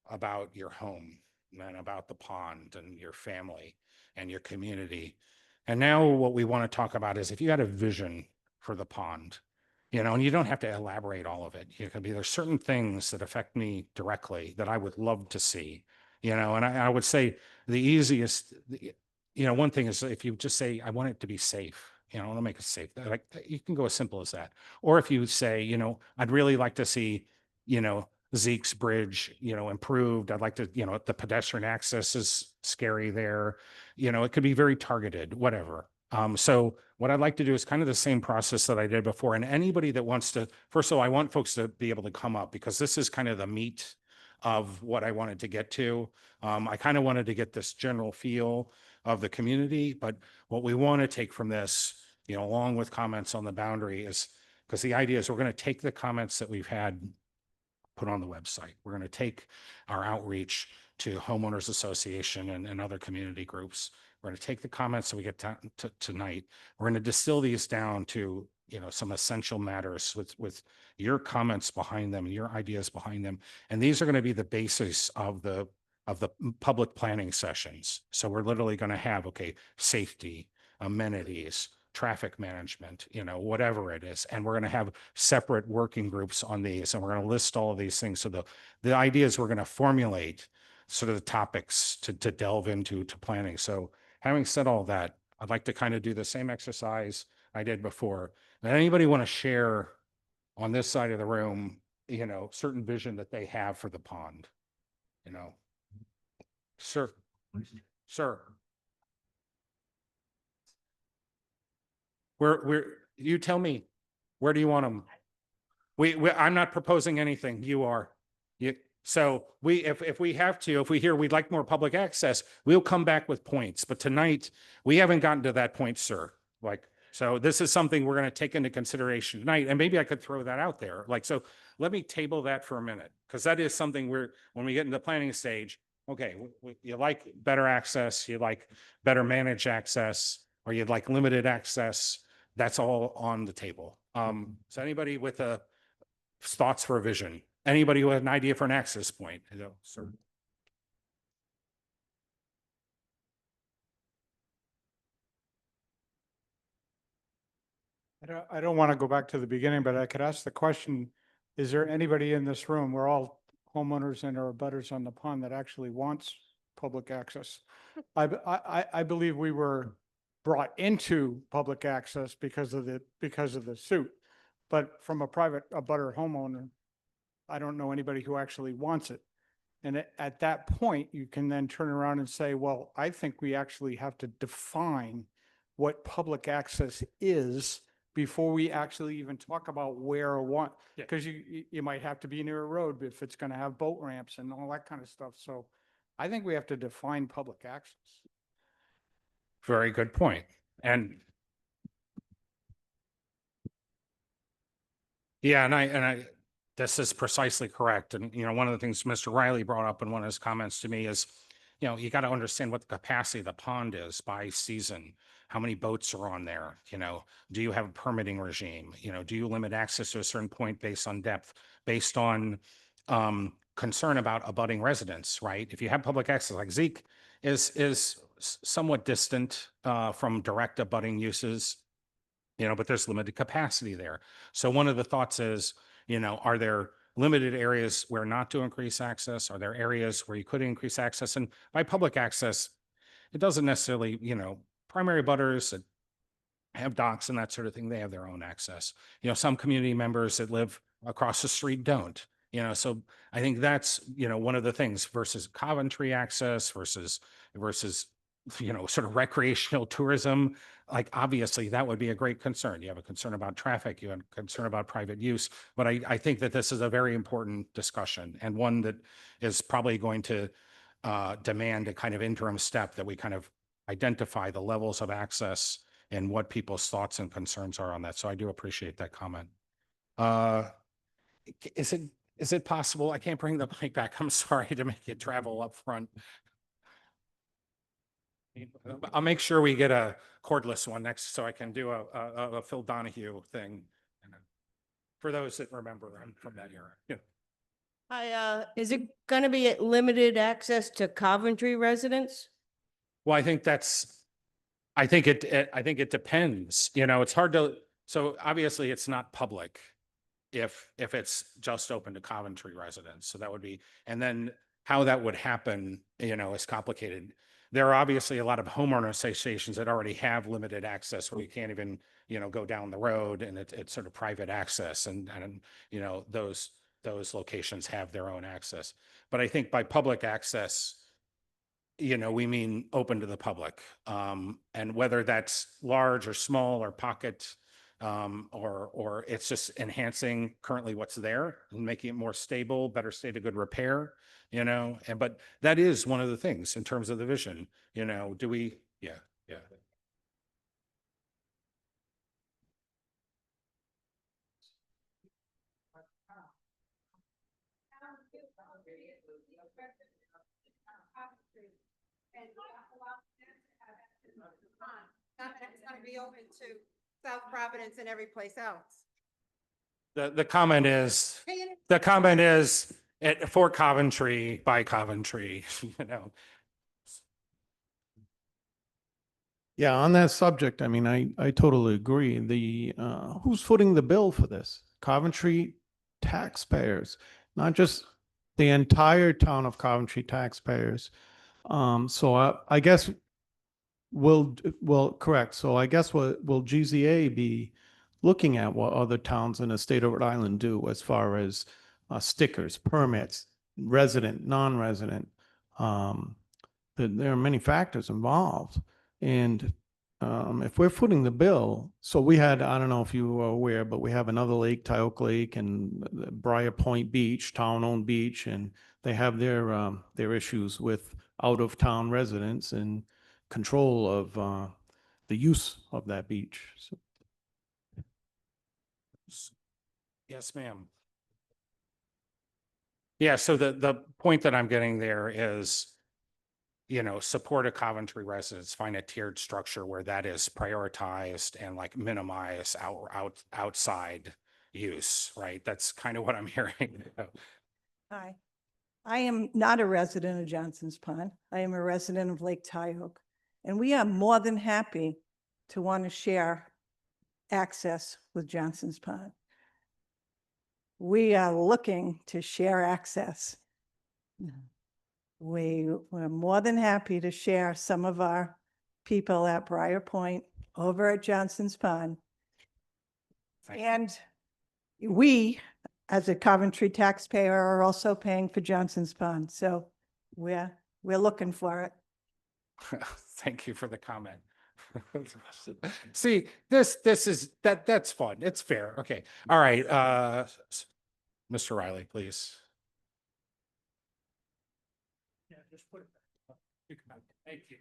S4: about your home and about the pond and your family and your community. And now what we want to talk about is if you had a vision for the pond, and you don't have to elaborate all of it. There's certain things that affect me directly that I would love to see, and I would say the easiest, one thing is if you just say, I want it to be safe, I want to make it safe. Like, you can go as simple as that. Or if you say, I'd really like to see, Zeke's Bridge, improved. I'd like to, the pedestrian access is scary there. It could be very targeted, whatever. So what I'd like to do is kind of the same process that I did before. And anybody that wants to, first of all, I want folks to be able to come up because this is kind of the meat of what I wanted to get to. I kind of wanted to get this general feel of the community, but what we want to take from this, along with comments on the boundary is, because the idea is we're going to take the comments that we've had put on the website. We're going to take our outreach to homeowners association and other community groups. We're going to take the comments that we get tonight. We're going to distill these down to, some essential matters with your comments behind them and your ideas behind them. And these are going to be the basis of the public planning sessions. So we're literally going to have, safety, amenities, traffic management, whatever it is. And we're going to have separate working groups on these, and we're going to list all of these things. So the idea is we're going to formulate sort of the topics to delve into planning. So having said all that, I'd like to kind of do the same exercise I did before. Does anybody want to share on this side of the room, certain vision that they have for the pond? Sir. You tell me, where do you want them? I'm not proposing anything. You are. So if we have to, if we hear we'd like more public access, we'll come back with points. But tonight, we haven't gotten to that point, sir. So this is something we're going to take into consideration tonight. And maybe I could throw that out there. So let me table that for a minute, because that is something when we get into the planning stage, okay, you like better access, you like better managed access, or you'd like limited access, that's all on the table. So anybody with thoughts for a vision, anybody who had an idea for an access point, sir.
S12: I don't want to go back to the beginning, but I could ask the question, is there anybody in this room, we're all homeowners and our abutters on the pond, that actually wants public access? I believe we were brought into public access because of the suit. But from a private abutter homeowner, I don't know anybody who actually wants it. And at that point, you can then turn around and say, well, I think we actually have to define what public access is before we actually even talk about where or what.
S4: Yeah.
S12: Because you might have to be near a road if it's going to have boat ramps and all that kind of stuff. So I think we have to define public access.
S4: Very good point. And yeah, and this is precisely correct. And, one of the things Mr. Riley brought up in one of his comments to me is, you got to understand what the capacity of the pond is by season. How many boats are on there? Do you have a permitting regime? Do you limit access to a certain point based on depth, based on concern about abutting residents, right? If you have public access, like Zeke is somewhat distant from direct abutting uses, but there's limited capacity there. So one of the thoughts is, are there limited areas where not to increase access? Are there areas where you could increase access? And by public access, it doesn't necessarily, primary butters that have docks and that sort of thing, they have their own access. Some community members that live across the street don't. So I think that's, one of the things versus Coventry access versus sort of recreational tourism. Like, obviously that would be a great concern. You have a concern about traffic, you have a concern about private use, but I think that this is a very important discussion, and one that is probably going to demand a kind of interim step, that we kind of identify the levels of access and what people's thoughts and concerns are on that. So I do appreciate that comment. Is it possible? I can't bring the mic back. I'm sorry to make you travel up front. I'll make sure we get a cordless one next, so I can do a Phil Donahue thing. For those that remember, I'm from that era. Yeah.
S13: Is it gonna be at limited access to Coventry residents?
S4: Well, I think it depends. It's hard to. So obviously, it's not public if it's just open to Coventry residents. So that would be, and then how that would happen, is complicated. There are obviously a lot of homeowner associations that already have limited access where you can't even, go down the road, and it's sort of private access, and those locations have their own access. But I think by public access, we mean open to the public, and whether that's large or small or pocket, or it's just enhancing currently what's there and making it more stable, better state of good repair, but that is one of the things in terms of the vision, do we, yeah.
S5: Not that it's gonna be open to South Providence and every place else.
S4: The comment is for Coventry, by Coventry,
S9: Yeah, on that subject, I mean, I totally agree. Who's footing the bill for this? Coventry taxpayers, not just the entire town of Coventry taxpayers. So I guess correct. So I guess will GZA be looking at what other towns in the state of Rhode Island do as far as stickers, permits, resident, non-resident? There are many factors involved. And if we're footing the bill, so we had, I don't know if you were aware, but we have another lake, Tyoke Lake, and Briar Point Beach, town-owned beach, and they have their issues with out-of-town residents and control of the use of that beach. So.
S4: Yes, ma'am. Yeah, so the point that I'm getting there is, support a Coventry residents, find a tiered structure where that is prioritized and like minimize outside use, right? That's kind of what I'm hearing.
S8: Hi, I am not a resident of Johnson's Pond. I am a resident of Lake Tioga. And we are more than happy to want to share access with Johnson's Pond. We are looking to share access. We're more than happy to share some of our people at Briar Point over at Johnson's Pond.
S4: Thank you.
S8: And we, as a Coventry taxpayer, are also paying for Johnson's Pond. So we're looking for it.
S4: Thank you for the comment. See, that's fun. It's fair. Okay. All right. Mr. Riley, please.
S10: Yeah, just put it back. You can have it. Thank you.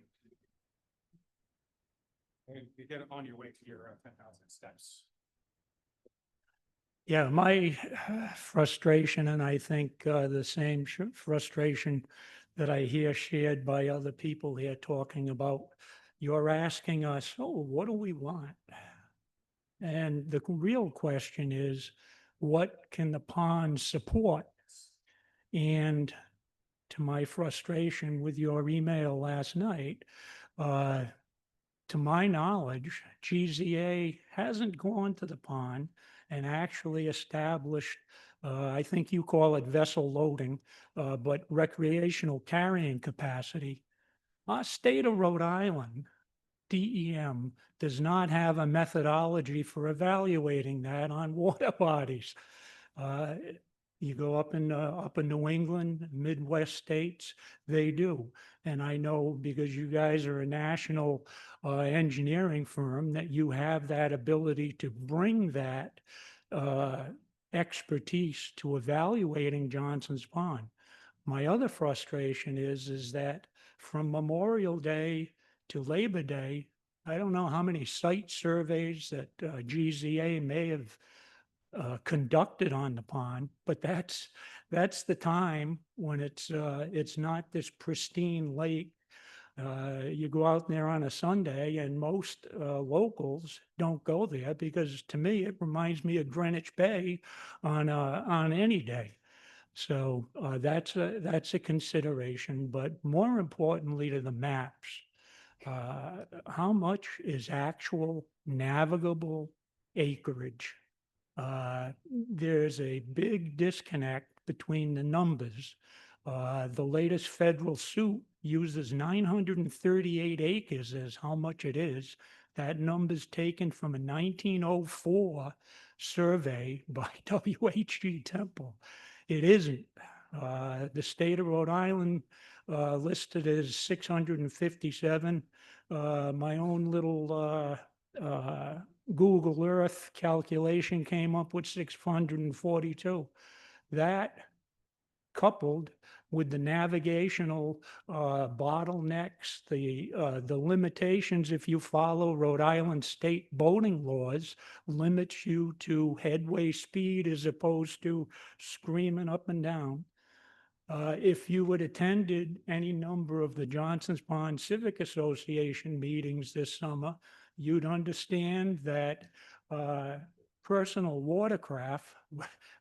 S4: And you get on your way to your 10,000 steps.
S10: Yeah, my frustration, and I think the same frustration that I hear shared by other people here talking about, you're asking us, oh, what do we want? And the real question is, what can the pond support? And to my frustration with your email last night, to my knowledge, GZA hasn't gone to the pond and actually established, I think you call it vessel loading, but recreational carrying capacity. Our state of Rhode Island, DEM, does not have a methodology for evaluating that on water bodies. You go up in New England, Midwest states, they do. And I know because you guys are a national engineering firm that you have that ability to bring that expertise to evaluating Johnson's Pond. My other frustration is that from Memorial Day to Labor Day, I don't know how many site surveys that GZA may have conducted on the pond, but that's the time when it's not this pristine lake. You go out there on a Sunday and most locals don't go there because to me, it reminds me of Greenwich Bay on any day. So that's a consideration, but more importantly to the maps, how much is actual navigable acreage? There's a big disconnect between the numbers. The latest federal suit uses 938 acres as how much it is. That number's taken from a 1904 survey by W.H.G. Temple. It isn't. The state of Rhode Island listed as 657. My own little Google Earth calculation came up with 642. That coupled with the navigational bottlenecks, the limitations, if you follow Rhode Island state boating laws, limits you to headway speed as opposed to screaming up and down. If you had attended any number of the Johnson's Pond Civic Association meetings this summer, you'd understand that personal watercraft,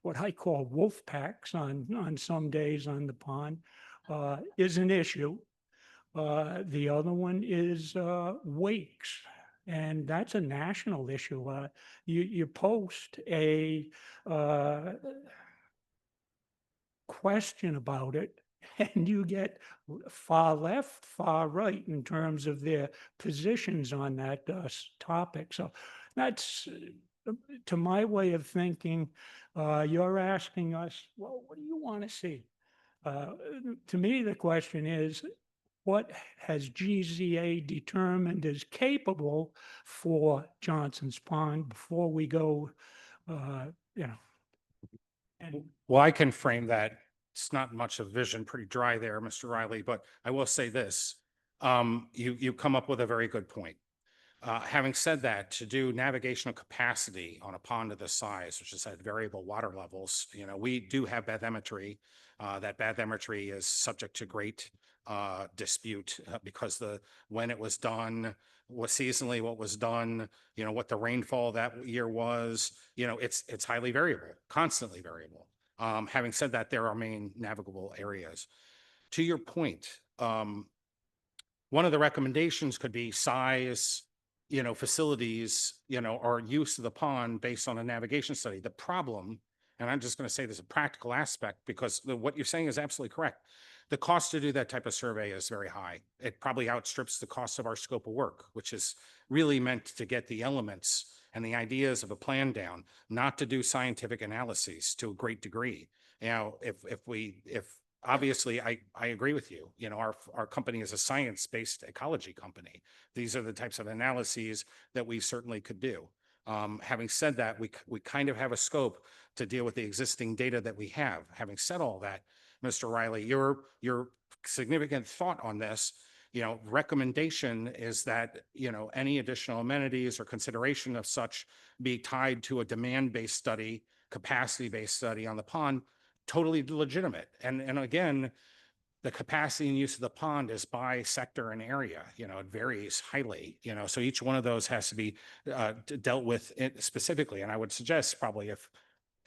S10: what I call wolf packs on some days on the pond, is an issue. The other one is wakes, and that's a national issue. You post a question about it, and you get far left, far right in terms of their positions on that topic. So that's, to my way of thinking, you're asking us, well, what do you want to see? To me, the question is, what has GZA determined is capable for Johnson's Pond before we go, and
S4: Well, I can frame that. It's not much of vision, pretty dry there, Mr. Riley, but I will say this. You come up with a very good point. Having said that, to do navigational capacity on a pond of this size, which is at variable water levels, we do have bathymetry That bathymetry is subject to great dispute because when it was done, what seasonally, what was done, what the rainfall that year was, it's highly variable, constantly variable. Having said that, there are main navigable areas. To your point, one of the recommendations could be size, facilities, or use of the pond based on a navigation study. The problem, and I'm just going to say there's a practical aspect because what you're saying is absolutely correct. The cost to do that type of survey is very high. It probably outstrips the cost of our scope of work, which is really meant to get the elements and the ideas of a plan down, not to do scientific analyses to a great degree. If obviously I agree with you, our company is a science-based ecology company. These are the types of analyses that we certainly could do. Having said that, we kind of have a scope to deal with the existing data that we have. Having said all that, Mr. Riley, your significant thought on this, recommendation is that, any additional amenities or consideration of such be tied to a demand-based study, capacity-based study on the pond, totally legitimate. And again, the capacity and use of the pond is by sector and area, it varies highly, so each one of those has to be dealt with specifically. And I would suggest probably if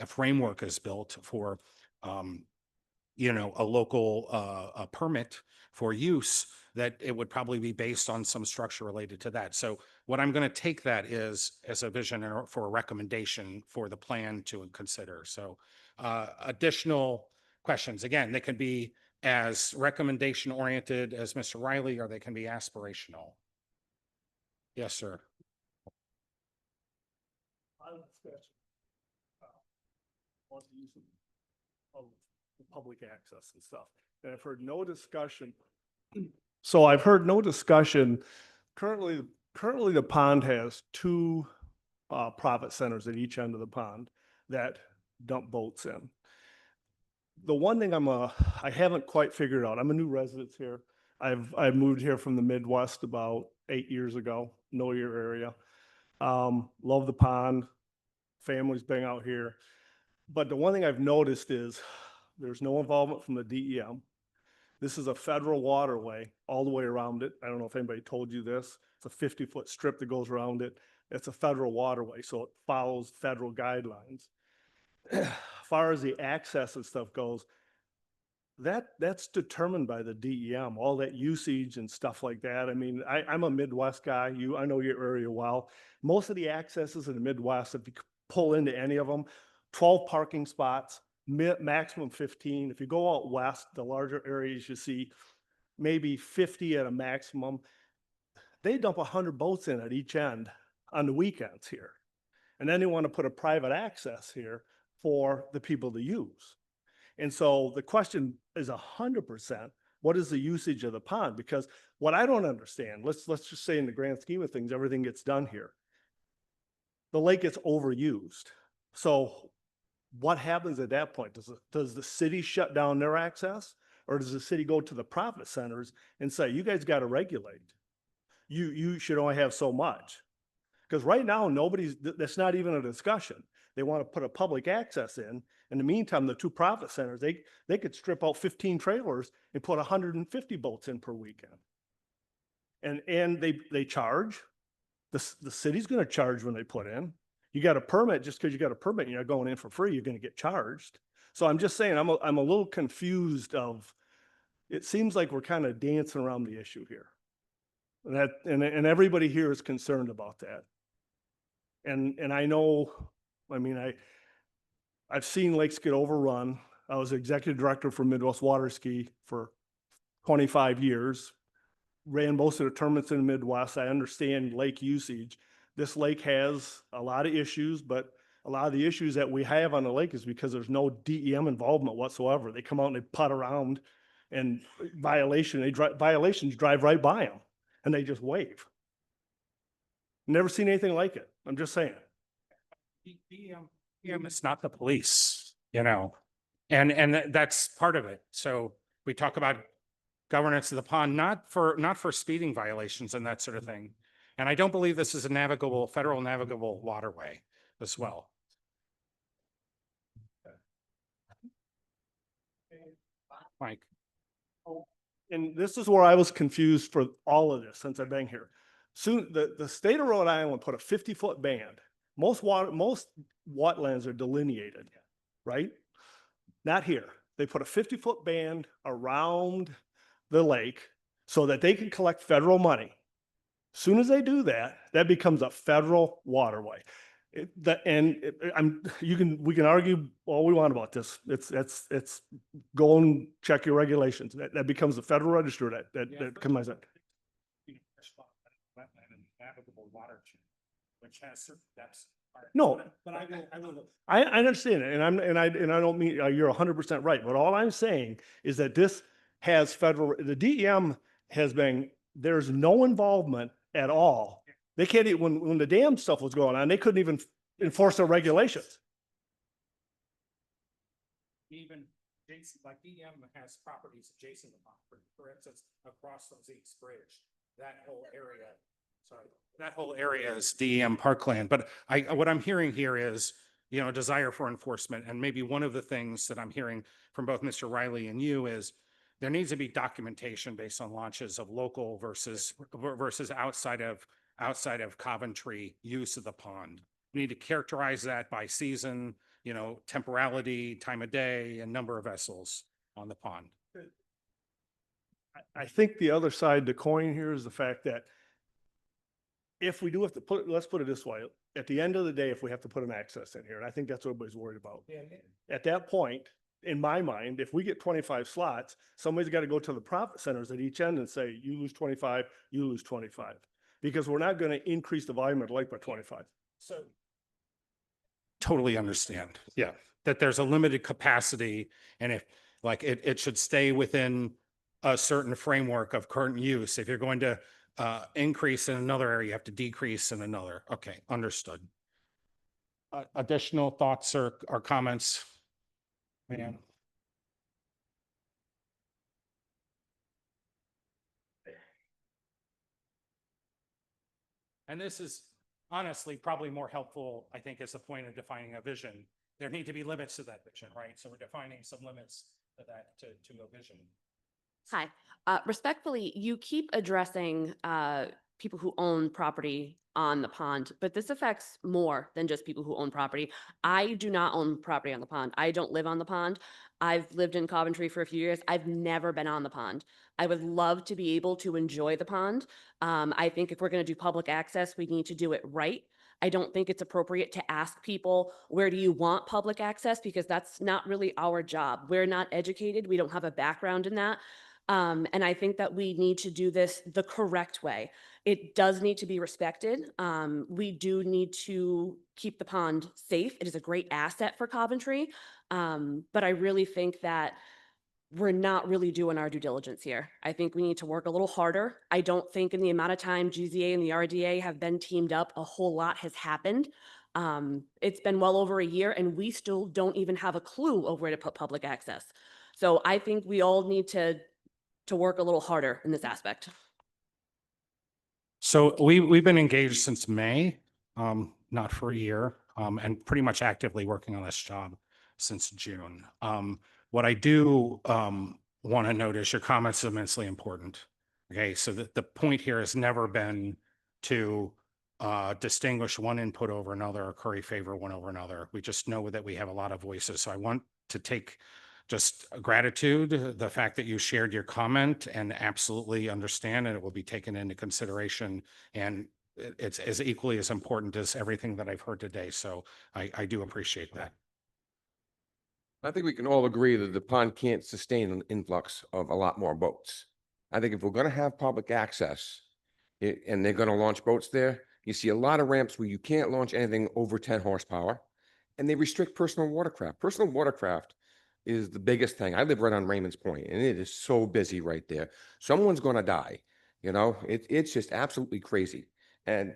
S4: a framework is built for, a local a permit for use, that it would probably be based on some structure related to that. So what I'm going to take that is as a vision for a recommendation for the plan to consider. So additional questions, again, they can be as recommendation oriented as Mr. Riley, or they can be aspirational. Yes, sir.
S11: On the use of public access and stuff. And I've heard no discussion. So I've heard no discussion. Currently the pond has two profit centers at each end of the pond that dump boats in. The one thing I haven't quite figured out, I'm a new resident here. I've moved here from the Midwest about 8 years ago, know your area. Love the pond, family's been out here. But the one thing I've noticed is there's no involvement from the DEM. This is a federal waterway all the way around it. I don't know if anybody told you this. It's a 50-foot strip that goes around it. It's a federal waterway, so it follows federal guidelines. As far as the access and stuff goes, that's determined by the DEM, all that usage and stuff like that. I mean, I'm a Midwest guy. I know your area well. Most of the accesses in the Midwest, if you pull into any of them, 12 parking spots, maximum 15. If you go out west, the larger areas you see, maybe 50 at a maximum. They dump 100 boats in at each end on the weekends here. And then they want to put a private access here for the people to use. And so the question is 100%, what is the usage of the pond? Because what I don't understand, let's just say in the grand scheme of things, everything gets done here. The lake gets overused. So what happens at that point? Does the city shut down their access, or does the city go to the profit centers and say, you guys got to regulate? You should only have so much. Because right now, that's not even a discussion. They want to put a public access in. In the meantime, the two profit centers, they could strip out 15 trailers and put 150 boats in per weekend. And they charge. The city's going to charge when they put in. You got a permit, just because you got a permit, you're not going in for free, you're going to get charged. So I'm just saying, I'm a little confused of, it seems like we're kind of dancing around the issue here. And everybody here is concerned about that. And I know, I mean, I've seen lakes get overrun. I was executive director for Midwest Water Ski for 25 years, ran most of the tournaments in the Midwest. I understand lake usage. This lake has a lot of issues, but a lot of the issues that we have on the lake is because there's no DEM involvement whatsoever. They come out and they putt around, and violations drive right by them and they just wave. Never seen anything like it. I'm just saying.
S4: DEM is not the police, and that's part of it. So we talk about governance of the pond, not for speeding violations and that sort of thing. And I don't believe this is a federal navigable waterway as well. Mike.
S14: And this is where I was confused for all of this since I've been here. Soon, the state of Rhode Island put a 50-foot band. Most wetlands are delineated, right? Not here. They put a 50-foot band around the lake so that they can collect federal money. Soon as they do that, that becomes a federal waterway. We can argue all we want about this. It's go and check your regulations. That becomes the federal register that comes in.
S4: Navigable water channel, which has certain depths.
S14: No.
S4: But I will.
S14: I understand it, and I don't mean, you're 100% right, but all I'm saying is that this has the DEM has been, there's no involvement at all. They can't even, when the dam stuff was going on, they couldn't even enforce their regulations.
S4: Even Jason, like DEM has properties adjacent to property, for instance, across from Zeke's Bridge, that whole area. Sorry, that whole area is DEM parkland, but what I'm hearing here is, desire for enforcement. And maybe one of the things that I'm hearing from both Mr. Riley and you is there needs to be documentation based on launches of local versus outside of Coventry use of the pond. We need to characterize that by season, temporality, time of day, and number of vessels on the pond.
S14: I think the other side of the coin here is the fact that if we do have to let's put it this way, at the end of the day, if we have to put an access in here, and I think that's what everybody's worried about. At that point, in my mind, if we get 25 slots, somebody's got to go to the profit centers at each end and say, you lose 25, you lose 25. Because we're not going to increase the volume of the lake by 25.
S4: So totally understand. Yeah. That there's a limited capacity, and if it should stay within a certain framework of current use. If you're going to increase in another area, you have to decrease in another. Okay, understood. Additional thoughts or comments? Man. And this is honestly probably more helpful, I think, as a point of defining a vision. There need to be limits to that vision, right? So we're defining some limits to that, to a vision.
S15: Hi, respectfully, you keep addressing people who own property on the pond, but this affects more than just people who own property. I do not own property on the pond. I don't live on the pond. I've lived in Coventry for a few years. I've never been on the pond. I would love to be able to enjoy the pond. I think if we're going to do public access, we need to do it right. I don't think it's appropriate to ask people, where do you want public access? Because that's not really our job. We're not educated. We don't have a background in that. And I think that we need to do this the correct way. It does need to be respected. We do need to keep the pond safe. It is a great asset for Coventry. But I really think that we're not really doing our due diligence here. I think we need to work a little harder. I don't think in the amount of time GZA and the RDA have been teamed up, a whole lot has happened. It's been well over a year and we still don't even have a clue of where to put public access. So I think we all need to work a little harder in this aspect.
S4: So we've been engaged since May, not for a year, and pretty much actively working on this job since June. What I do want to note is your comments are immensely important. Okay, so the point here has never been to distinguish one input over another or curry favor one over another. We just know that we have a lot of voices. So I want to take just gratitude, the fact that you shared your comment, and absolutely understand, and it will be taken into consideration. And it's as equally as important as everything that I've heard today. So I do appreciate that.
S16: I think we can all agree that the pond can't sustain an influx of a lot more boats. I think if we're going to have public access and they're going to launch boats there, you see a lot of ramps where you can't launch anything over 10 horsepower, and they restrict personal watercraft. Personal watercraft is the biggest thing. I live right on Raymond's Point, and it is so busy right there. Someone's going to die. It's just absolutely crazy. And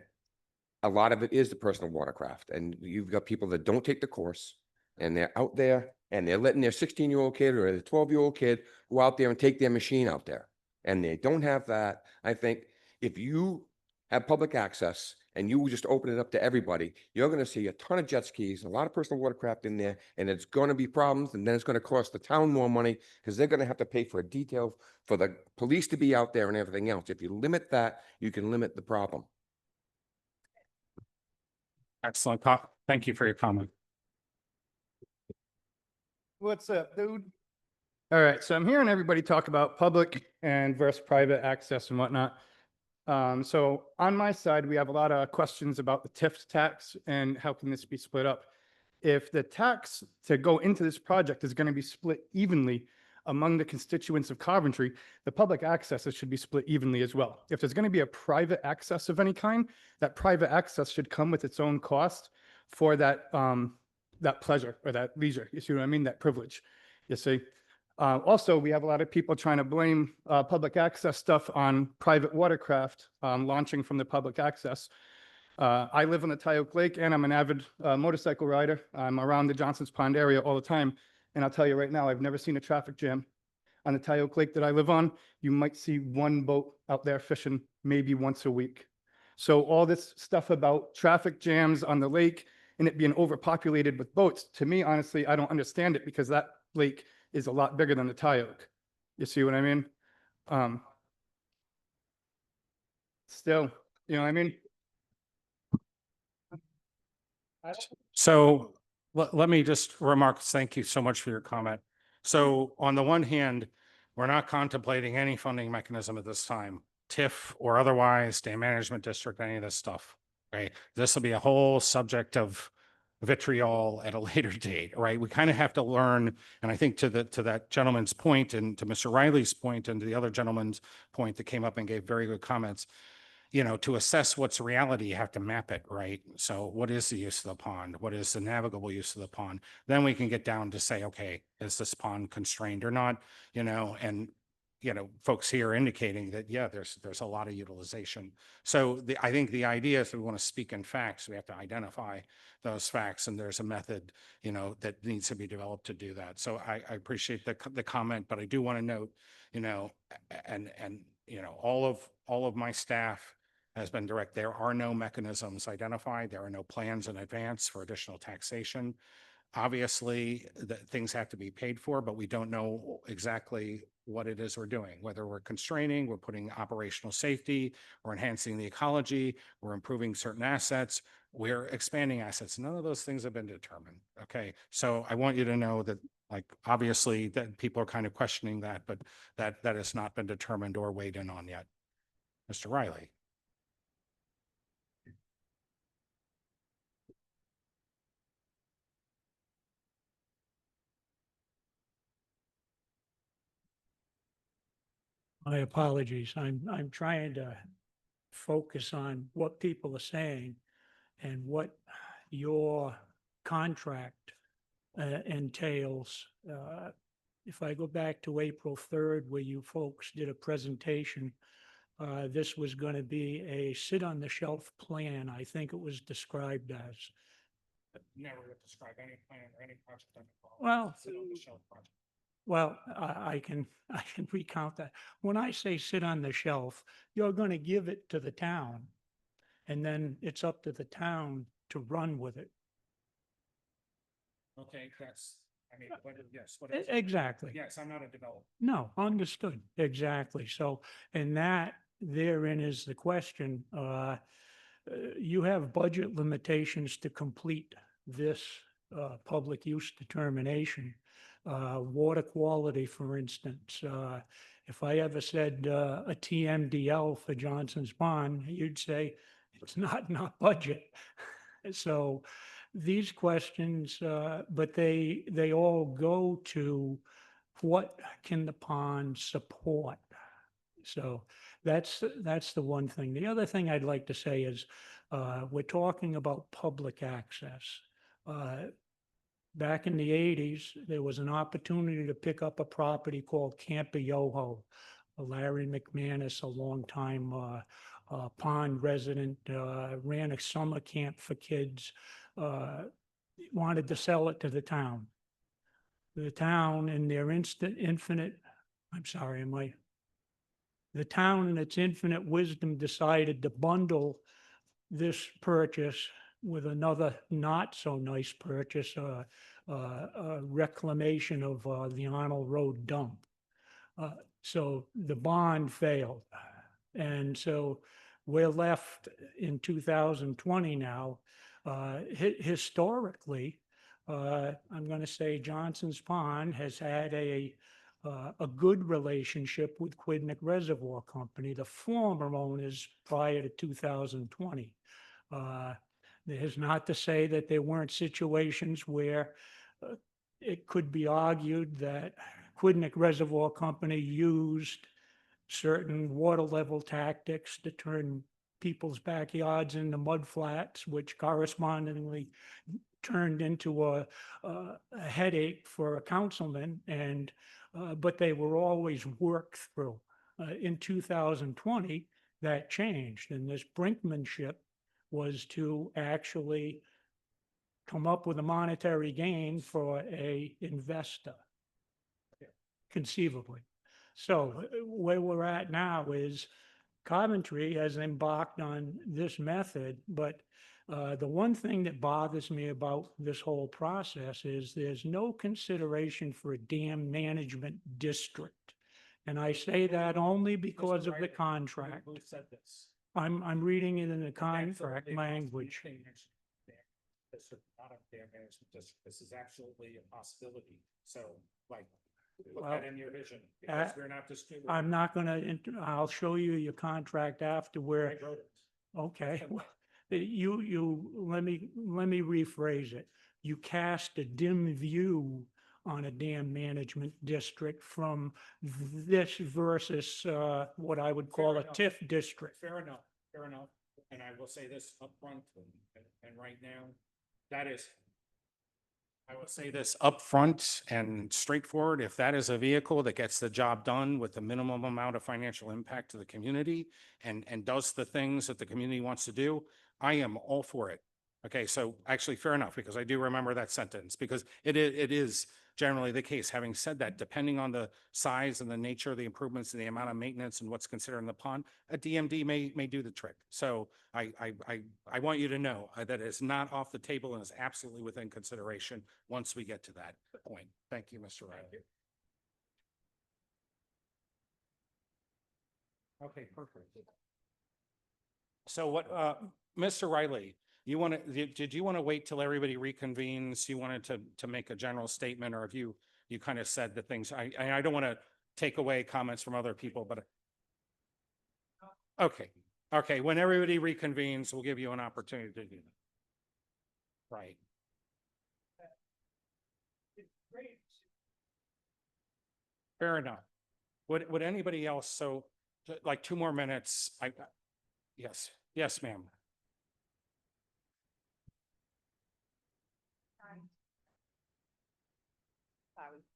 S16: a lot of it is the personal watercraft. And you've got people that don't take the course, and they're out there, and they're letting their 16-year-old kid or their 12-year-old kid go out there and take their machine out there. And they don't have that. I think if you have public access and you just open it up to everybody, you're gonna see a ton of jet skis, a lot of personal watercraft in there, and it's gonna be problems, and then it's gonna cost the town more money because they're gonna have to pay for a detail for the police to be out there and everything else. If you limit that, you can limit the problem.
S4: Excellent. Thank you for your comment.
S17: What's up, dude? All right, so I'm hearing everybody talk about public and versus private access and whatnot. So on my side, we have a lot of questions about the TIF tax and how can this be split up? If the tax to go into this project is going to be split evenly among the constituents of Coventry, the public access should be split evenly as well. If there's going to be a private access of any kind, that private access should come with its own cost for that that pleasure or that leisure. You see what I mean? That privilege. You see. Also, we have a lot of people trying to blame public access stuff on private watercraft launching from the public access. I live on the Tyoke Lake and I'm an avid motorcycle rider. I'm around the Johnson's Pond area all the time. And I'll tell you right now, I've never seen a traffic jam on the Tyoke Lake that I live on. You might see one boat out there fishing maybe once a week. So all this stuff about traffic jams on the lake and it being overpopulated with boats, to me, honestly, I don't understand it because that lake is a lot bigger than the Tyoke. You see what I mean? Still, you know what I mean?
S4: So let me just remark, thank you so much for your comment. So on the one hand, we're not contemplating any funding mechanism at this time, TIF or otherwise, dam management district, any of this stuff, right? This will be a whole subject of vitriol at a later date, right? We kind of have to learn, and I think to that gentleman's point and to Mr. Riley's point and to the other gentleman's point that came up and gave very good comments, you know, to assess what's reality, you have to map it, right? So what is the use of the pond? What is the navigable use of the pond? Then we can get down to say, okay, is this pond constrained or not? You know, and you know, folks here indicating that, yeah, there's a lot of utilization. So I think the idea is we want to speak in facts, we have to identify those facts, and there's a method, you know, that needs to be developed to do that. So I appreciate the comment, but I do want to note, you know, and you know, all of my staff has been direct. There are no mechanisms identified. There are no plans in advance for additional taxation. Obviously, things have to be paid for, but we don't know exactly what it is we're doing, whether we're constraining, we're putting operational safety, we're enhancing the ecology, we're improving certain assets, we're expanding assets. None of those things have been determined. Okay. So I want you to know that, like, obviously that people are kind of questioning that, but that has not been determined or weighed in on yet. Mr. Riley.
S10: My apologies. I'm trying to focus on what people are saying and what your contract entails. If I go back to April 3rd, where you folks did a presentation, this was going to be a sit-on-the-shelf plan. I think it was described as.
S4: Never describe any plan or any project.
S10: Well,
S4: Sit-on-the-shelf project.
S10: Well, I can recount that. When I say sit on the shelf, you're going to give it to the town, and then it's up to the town to run with it.
S4: Okay, that's, I mean, yes.
S10: Exactly.
S4: Yes, I'm not a developer.
S10: No, understood. Exactly. So, and that therein is the question. You have budget limitations to complete this public use determination. Water quality, for instance, if I ever said a TMDL for Johnson's Pond, you'd say it's not in our budget. So these questions, but they all go to what can the pond support? So that's the one thing. The other thing I'd like to say is we're talking about public access. Back in the 80s, there was an opportunity to pick up a property called Camp Yoho. Larry McManus, a longtime pond resident, ran a summer camp for kids, wanted to sell it to the town. The town, in their infinite, I'm sorry, The town in its infinite wisdom decided to bundle this purchase with another not so nice purchase, reclamation of the Arnold Road dump. So the bond failed. And so we're left in 2020 now. Historically, I'm going to say Johnson's Pond has had a good relationship with Quidneck Reservoir Company, the former owners prior to 2020. That is not to say that there weren't situations where it could be argued that Quidneck Reservoir Company used certain water level tactics to turn people's backyards into mud flats, which correspondingly turned into a headache for a councilman, and but they were always worked through. In 2020, that changed, and this brinkmanship was to actually come up with a monetary gain for a investor, conceivably. So where we're at now is Coventry has embarked on this method, but the one thing that bothers me about this whole process is there's no consideration for a dam management district. And I say that only because of the contract.
S4: Who said this?
S10: I'm reading it in the contract language.
S4: This is not a dam management district. This is absolutely a possibility. So like, put
S10: Well,
S4: that in your vision, because we're not distributing.
S10: I'm not gonna, I'll show you your contract after where,
S4: I wrote it.
S10: okay. Let me rephrase it. You cast a dim view on a dam management district from this versus what I would call
S4: Fair
S10: a
S4: enough.
S10: TIF district.
S4: Fair enough, fair enough. And I will say this upfront, and right now, that is, I will say this upfront and straightforward, if that is a vehicle that gets the job done with the minimum amount of financial impact to the community and does the things that the community wants to do, I am all for it. Okay, so actually fair enough, because I do remember that sentence, because it is generally the case. Having said that, depending on the size and the nature of the improvements and the amount of maintenance and what's considered in the pond, a DMD may do the trick. So I want you to know that it's not off the table and is absolutely within consideration once we get to that point. Thank you, Mr. Riley. Okay, perfect. So what, Mr. Riley, you want to, did you want to wait till everybody reconvenes? You wanted to make a general statement, or have you kind of said the things? I don't want to take away comments from other people, but. Okay, when everybody reconvenes, we'll give you an opportunity to do that. Right. Fair enough. Would anybody else, so like 2 more minutes, yes, ma'am.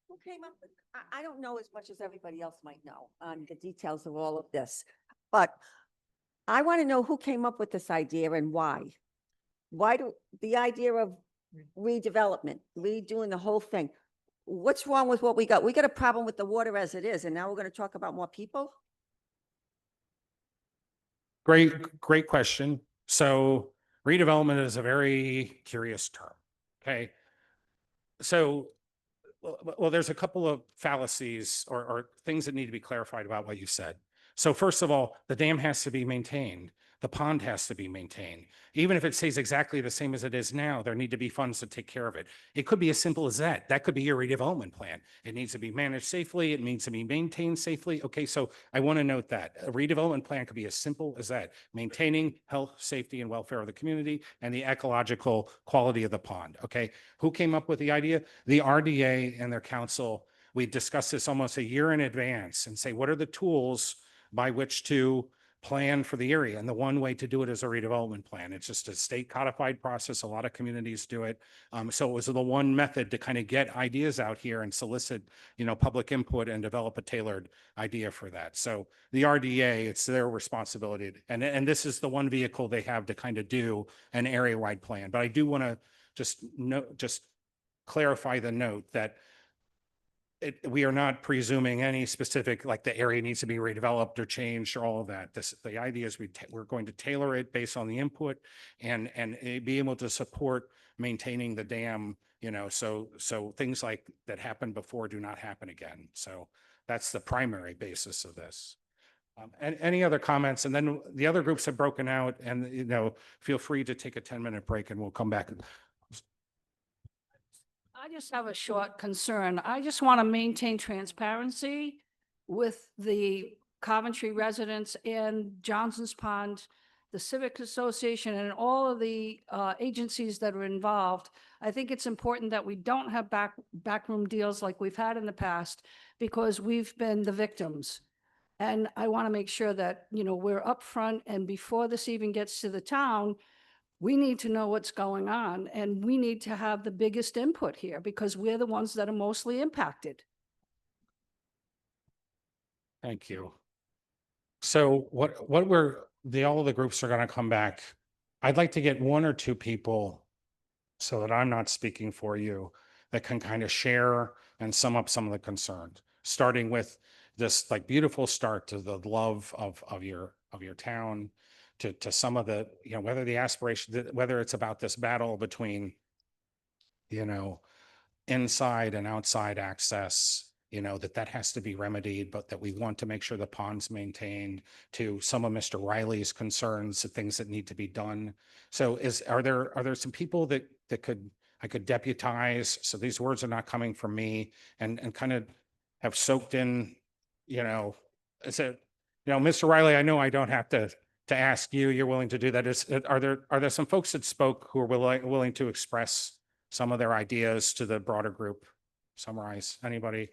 S18: Who came up with, I don't know as much as everybody else might know on the details of all of this, but I want to know who came up with this idea and why. Why do the idea of redevelopment, redoing the whole thing? What's wrong with what we got? We got a problem with the water as it is, and now we're going to talk about more people?
S4: Great question. So redevelopment is a very curious term. Okay. So, well, there's a couple of fallacies or things that need to be clarified about what you said. So first of all, the dam has to be maintained. The pond has to be maintained. Even if it stays exactly the same as it is now, there need to be funds to take care of it. It could be as simple as that. That could be your redevelopment plan. It needs to be managed safely. It needs to be maintained safely. Okay, so I want to note that a redevelopment plan could be as simple as that. Maintaining health, safety, and welfare of the community and the ecological quality of the pond. Okay, who came up with the idea? The RDA and their council. We discussed this almost a year in advance and say, what are the tools by which to plan for the area? And the one way to do it is a redevelopment plan. It's just a state codified process. A lot of communities do it. So it was the one method to kind of get ideas out here and solicit, public input and develop a tailored idea for that. So the RDA, it's their responsibility. And this is the one vehicle they have to kind of do an area-wide plan. But I do want to just clarify the note that we are not presuming any specific, like the area needs to be redeveloped or changed or all of that. The idea is we're going to tailor it based on the input and be able to support maintaining the dam, so things like that happened before do not happen again. So that's the primary basis of this. And any other comments? And then the other groups have broken out, and, feel free to take a 10-minute break and we'll come back.
S7: I just have a short concern. I just want to maintain transparency with the Coventry residents and Johnson's Pond, the Civic Association, and all of the agencies that are involved. I think it's important that we don't have backroom deals like we've had in the past, because we've been the victims. And I want to make sure that, we're upfront, and before this even gets to the town, we need to know what's going on, and we need to have the biggest input here because we're the ones that are mostly impacted.
S4: Thank you. So all of the groups are going to come back. I'd like to get one or two people, so that I'm not speaking for you, that can kind of share and sum up some of the concerns, starting with this like beautiful start to the love of your town, to some of the, whether the aspiration, whether it's about this battle between, inside and outside access, that has to be remedied, but that we want to make sure the pond's maintained, to some of Mr. Riley's concerns, the things that need to be done. So are there some people that I could deputize, so these words are not coming from me, and kind of have soaked in, Mr. Riley, I know I don't have to ask you, you're willing to do that. Are there some folks that spoke who are willing to express some of their ideas to the broader group? Summarize. Anybody?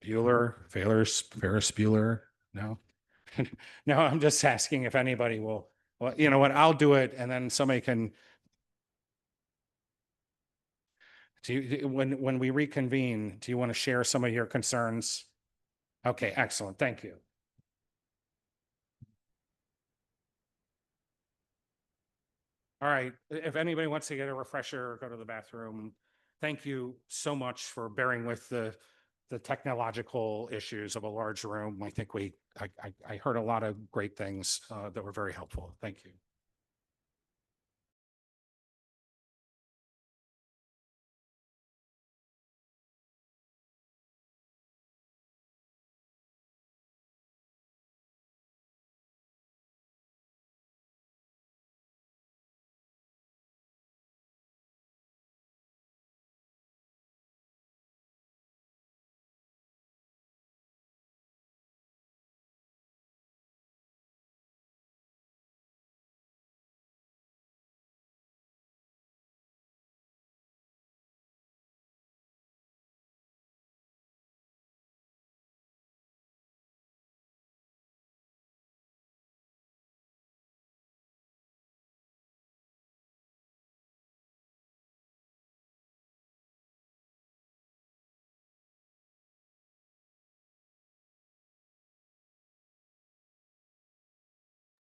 S4: Ferris Bueller? No? No, I'm just asking if anybody will. Well, you know what, I'll do it, and then somebody can. When we reconvene, do you want to share some of your concerns? Okay, excellent. Thank you. All right, if anybody wants to get a refresher or go to the bathroom, thank you so much for bearing with the technological issues of a large room. I think I heard a lot of great things that were very helpful. Thank you.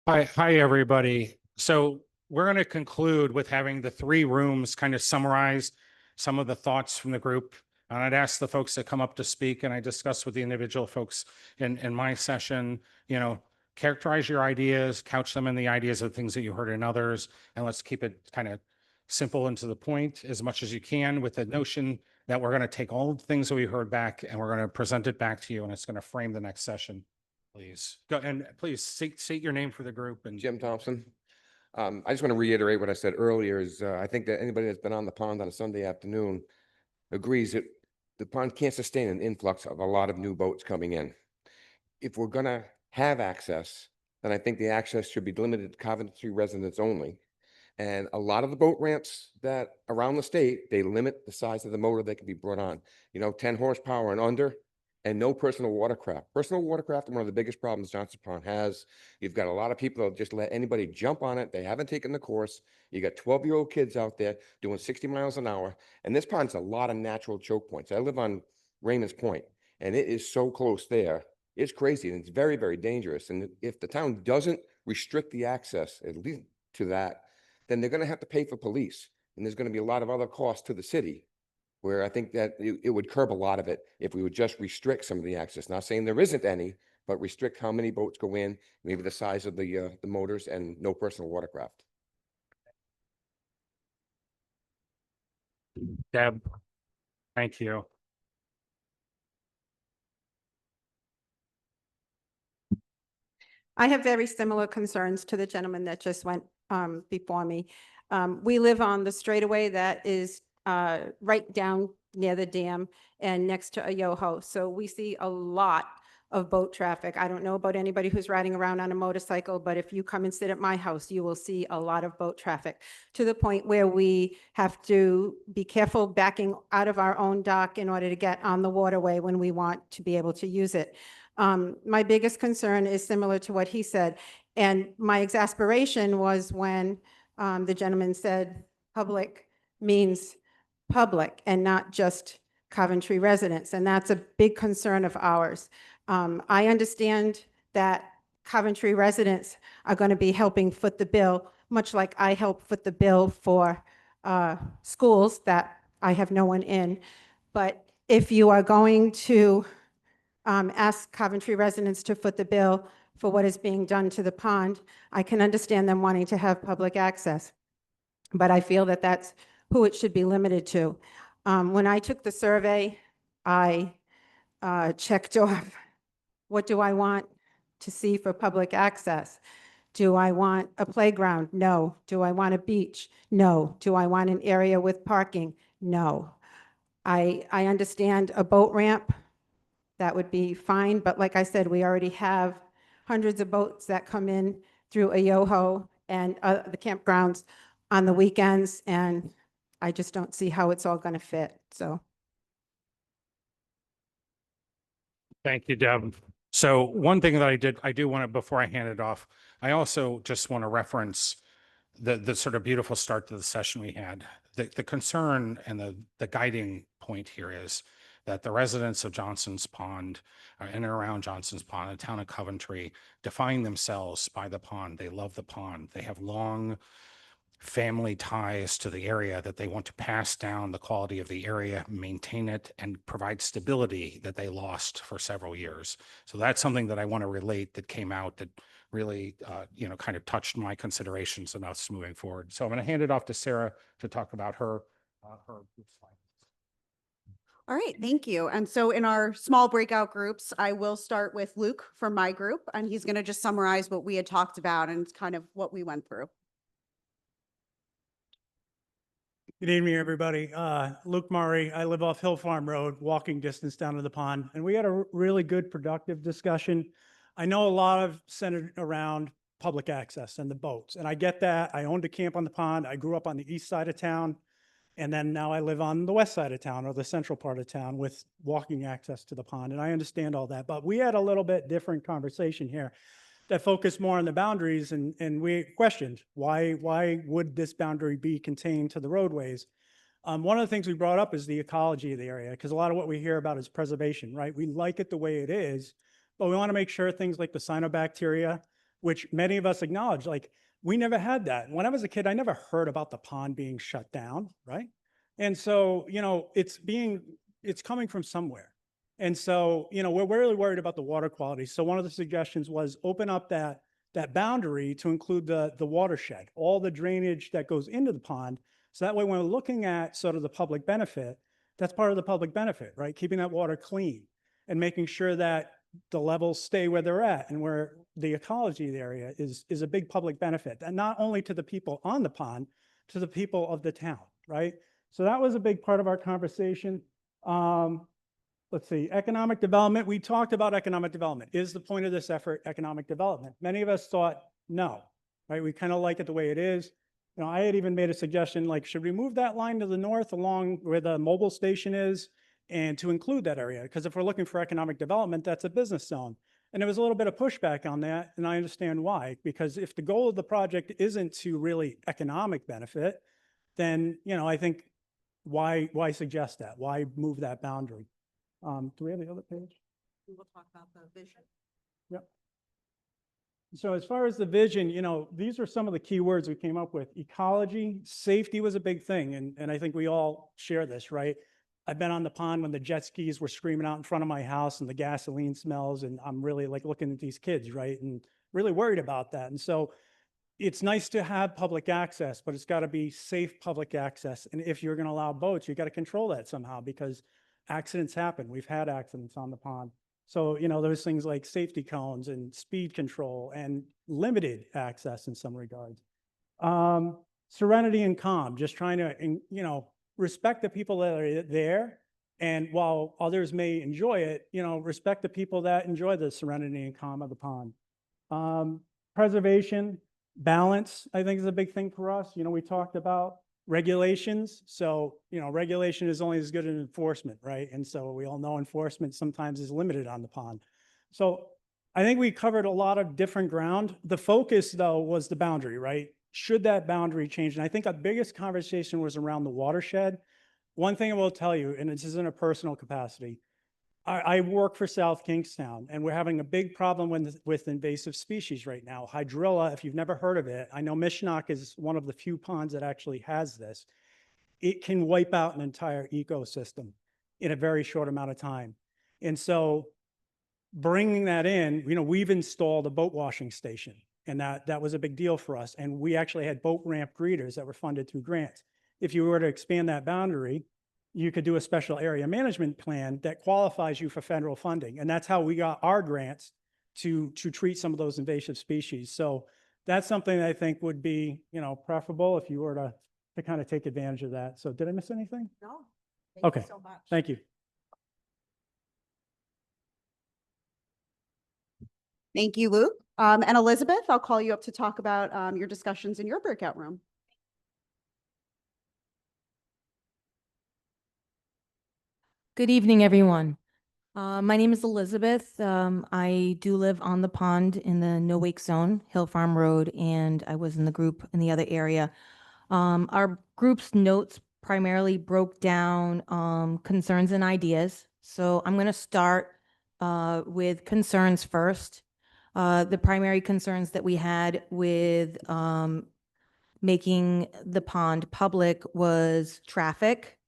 S4: Hi, everybody. So we're going to conclude with having the three rooms kind of summarize some of the thoughts from the group. And I'd ask the folks that come up to speak, and I discuss with the individual folks in my session, characterize your ideas, couch them in the ideas of things that you heard in others, and let's keep it kind of simple and to the point as much as you can, with the notion that we're going to take all the things that we heard back and we're going to present it back to you, and it's going to frame the next session. Please go, and please state your name for the group. And
S16: Jim Thompson. I just want to reiterate what I said earlier is I think that anybody that's been on the pond on a Sunday afternoon agrees that the pond can't sustain an influx of a lot of new boats coming in. If we're going to have access, then I think the access should be limited to Coventry residents only. And a lot of the boat ramps that around the state, they limit the size of the motor that can be brought on, 10 horsepower and under, and no personal watercraft. Personal watercraft are one of the biggest problems Johnson Pond has. You've got a lot of people that just let anybody jump on it. They haven't taken the course. You got 12-year-old kids out there doing 60 miles an hour. And this pond's a lot of natural choke points. I live on Raymond's Point, and it is so close there. It's crazy, and it's very, very dangerous. And if the town doesn't restrict the access, at least to that, then they're going to have to pay for police. And there's going to be a lot of other costs to the city, where I think that it would curb a lot of it if we would just restrict some of the access. Not saying there isn't any, but restrict how many boats go in, maybe the size of the motors, and no personal watercraft.
S4: Deb, thank you.
S19: I have very similar concerns to the gentleman that just went before me. We live on the straightaway that is right down near the dam and next to a yo-ho. So we see a lot of boat traffic. I don't know about anybody who's riding around on a motorcycle, but if you come and sit at my house, you will see a lot of boat traffic, to the point where we have to be careful backing out of our own dock in order to get on the waterway when we want to be able to use it. My biggest concern is similar to what he said. And my exasperation was when the gentleman said public means public and not just Coventry residents. And that's a big concern of ours. I understand that Coventry residents are going to be helping foot the bill, much like I help foot the bill for schools that I have no one in. But if you are going to ask Coventry residents to foot the bill for what is being done to the pond, I can understand them wanting to have public access. But I feel that that's who it should be limited to. When I took the survey, I checked off, what do I want to see for public access? Do I want a playground? No. Do I want a beach? No. Do I want an area with parking? No. I understand a boat ramp. That would be fine, but like I said, we already have hundreds of boats that come in through a yo-ho and the campgrounds on the weekends, and I just don't see how it's all going to fit, so.
S4: Thank you, Deb. So one thing that I do want to, before I hand it off, I also just want to reference the sort of beautiful start to the session we had. The concern and the guiding point here is that the residents of Johnson's Pond in and around Johnson's Pond, the town of Coventry, define themselves by the pond. They love the pond. They have long family ties to the area that they want to pass down the quality of the area, maintain it, and provide stability that they lost for several years. So that's something that I want to relate that came out that really, kind of touched my considerations and us moving forward. So I'm going to hand it off to Sarah to talk about her group slide.
S5: All right, thank you. And so in our small breakout groups, I will start with Luke from my group, and he's going to just summarize what we had talked about and kind of what we went through.
S10: Good evening, everybody. Luke Murray. I live off Hill Farm Road, walking distance down to the pond. And we had a really good, productive discussion. I know a lot of centered around public access and the boats, and I get that. I owned a camp on the pond. I grew up on the east side of town. And then now I live on the west side of town, or the central part of town, with walking access to the pond. And I understand all that. But we had a little bit different conversation here that focused more on the boundaries, and we questioned why would this boundary be contained to the roadways? One of the things we brought up is the ecology of the area, because a lot of what we hear about is preservation, right? We like it the way it is, but we want to make sure things like the cyanobacteria, which many of us acknowledge, like, we never had that. When I was a kid, I never heard about the pond being shut down, right? And so, it's coming from somewhere. And so, we're really worried about the water quality. So one of the suggestions was open up that boundary to include the watershed, all the drainage that goes into the pond. So that way, when we're looking at sort of the public benefit, that's part of the public benefit, right? Keeping that water clean and making sure that the levels stay where they're at, and where the ecology of the area is a big public benefit, and not only to the people on the pond, to the people of the town, right? So that was a big part of our conversation. Let's see, economic development. We talked about economic development. Is the point of this effort economic development? Many of us thought no, right? We kind of like it the way it is. I had even made a suggestion, like, should we move that line to the north along where the mobile station is, and to include that area? Because if we're looking for economic development, that's a business zone. And there was a little bit of pushback on that, and I understand why. Because if the goal of the project isn't to really economic benefit, then, I think, why suggest that? Why move that boundary? Do we have the other page?
S5: We will talk about the vision.
S10: Yep. So as far as the vision, these are some of the key words we came up with. Ecology, safety was a big thing. And I think we all share this, right? I've been on the pond when the jet skis were screaming out in front of my house and the gasoline smells, and I'm really like looking at these kids, right? And really worried about that. And so it's nice to have public access, but it's got to be safe public access. And if you're going to allow boats, you got to control that somehow, because accidents happen. We've had accidents on the pond. So, you know, there's things like safety cones and speed control and limited access in some regards. Serenity and calm, just trying to, you know, respect the people that are there. And while others may enjoy it, you know, respect the people that enjoy the serenity and calm of the pond. Preservation, balance, I think, is a big thing for us. You know, we talked about regulations. So, you know, regulation is only as good as enforcement, right? And so we all know enforcement sometimes is limited on the pond. So I think we covered a lot of different ground. The focus, though, was the boundary, right? Should that boundary change? And I think our biggest conversation was around the watershed. One thing I will tell you, and this is in a personal capacity, I work for South Kingstown, and we're having a big problem with invasive species right now. Hydrilla, if you've never heard of it, I know Mishnock is one of the few ponds that actually has this. It can wipe out an entire ecosystem in a very short amount of time. And so bringing that in, you know, we've installed a boat washing station, and that was a big deal for us. And we actually had boat ramp greeters that were funded through grants. If you were to expand that boundary, you could do a special area management plan that qualifies you for federal funding. And that's how we got our grants to treat some of those invasive species. So that's something that I think would be, you know, preferable if you were to kind of take advantage of that. So did I miss anything?
S5: No.
S10: Okay.
S5: So much.
S10: Thank you.
S5: Thank you, Luke. And Elizabeth, I'll call you up to talk about your discussions in your breakout room.
S20: Good evening, everyone. My name is Elizabeth. I do live on the pond in the no wake zone, Hill Farm Road, and I was in the group in the other area. Our group's notes primarily broke down concerns and ideas. So I'm going to start with concerns first. The primary concerns that we had with making the pond public was traffic,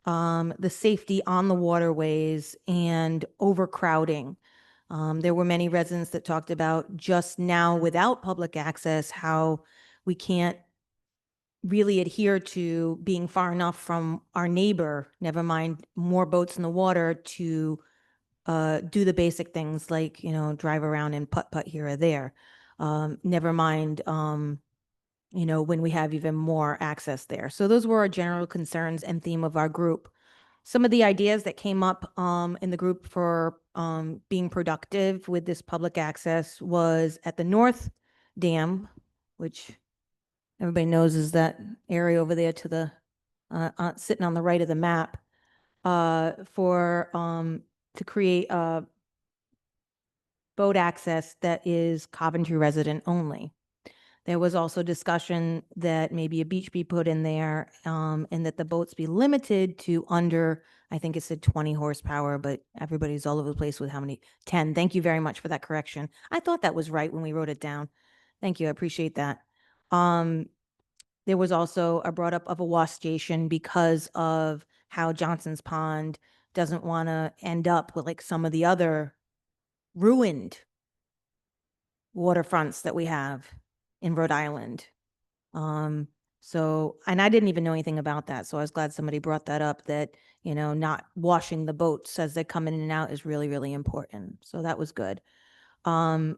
S20: the safety on the waterways, and overcrowding. There were many residents that talked about just now without public access, how we can't really adhere to being far enough from our neighbor, never mind more boats in the water, to do the basic things like, you know, drive around and putt-putt here or there. Never mind, you know, when we have even more access there. So those were our general concerns and theme of our group. Some of the ideas that came up in the group for being productive with this public access was at the North Dam, which everybody knows is that area over there to the sitting on the right of the map, to create a boat access that is Coventry resident only. There was also discussion that maybe a beach be put in there, and that the boats be limited to under, I think it said 20 horsepower, but everybody's all over the place with how many, 10. Thank you very much for that correction. I thought that was right when we wrote it down. Thank you, I appreciate that. There was also a brought up of a wash station because of how Johnson's Pond doesn't want to end up with like some of the other ruined waterfronts that we have in Rhode Island. So, and I didn't even know anything about that. So I was glad somebody brought that up, that, you know, not washing the boats as they come in and out is really, really important. So that was good. A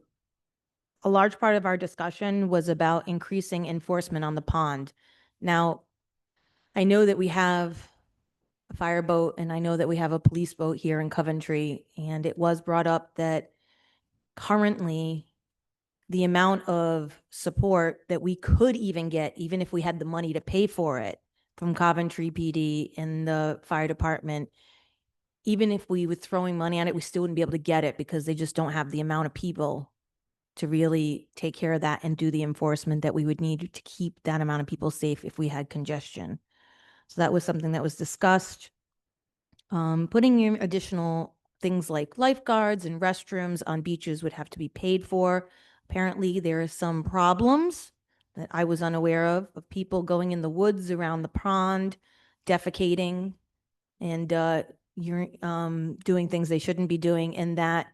S20: large part of our discussion was about increasing enforcement on the pond. Now, I know that we have a fireboat and I know that we have a police boat here in Coventry, and it was brought up that currently the amount of support that we could even get, even if we had the money to pay for it, from Coventry PD and the fire department, even if we were throwing money at it, we still wouldn't be able to get it because they just don't have the amount of people to really take care of that and do the enforcement that we would need to keep that amount of people safe if we had congestion. So that was something that was discussed. Putting in additional things like lifeguards and restrooms on beaches would have to be paid for. Apparently, there are some problems that I was unaware of people going in the woods around the pond, defecating and you're doing things they shouldn't be doing, and that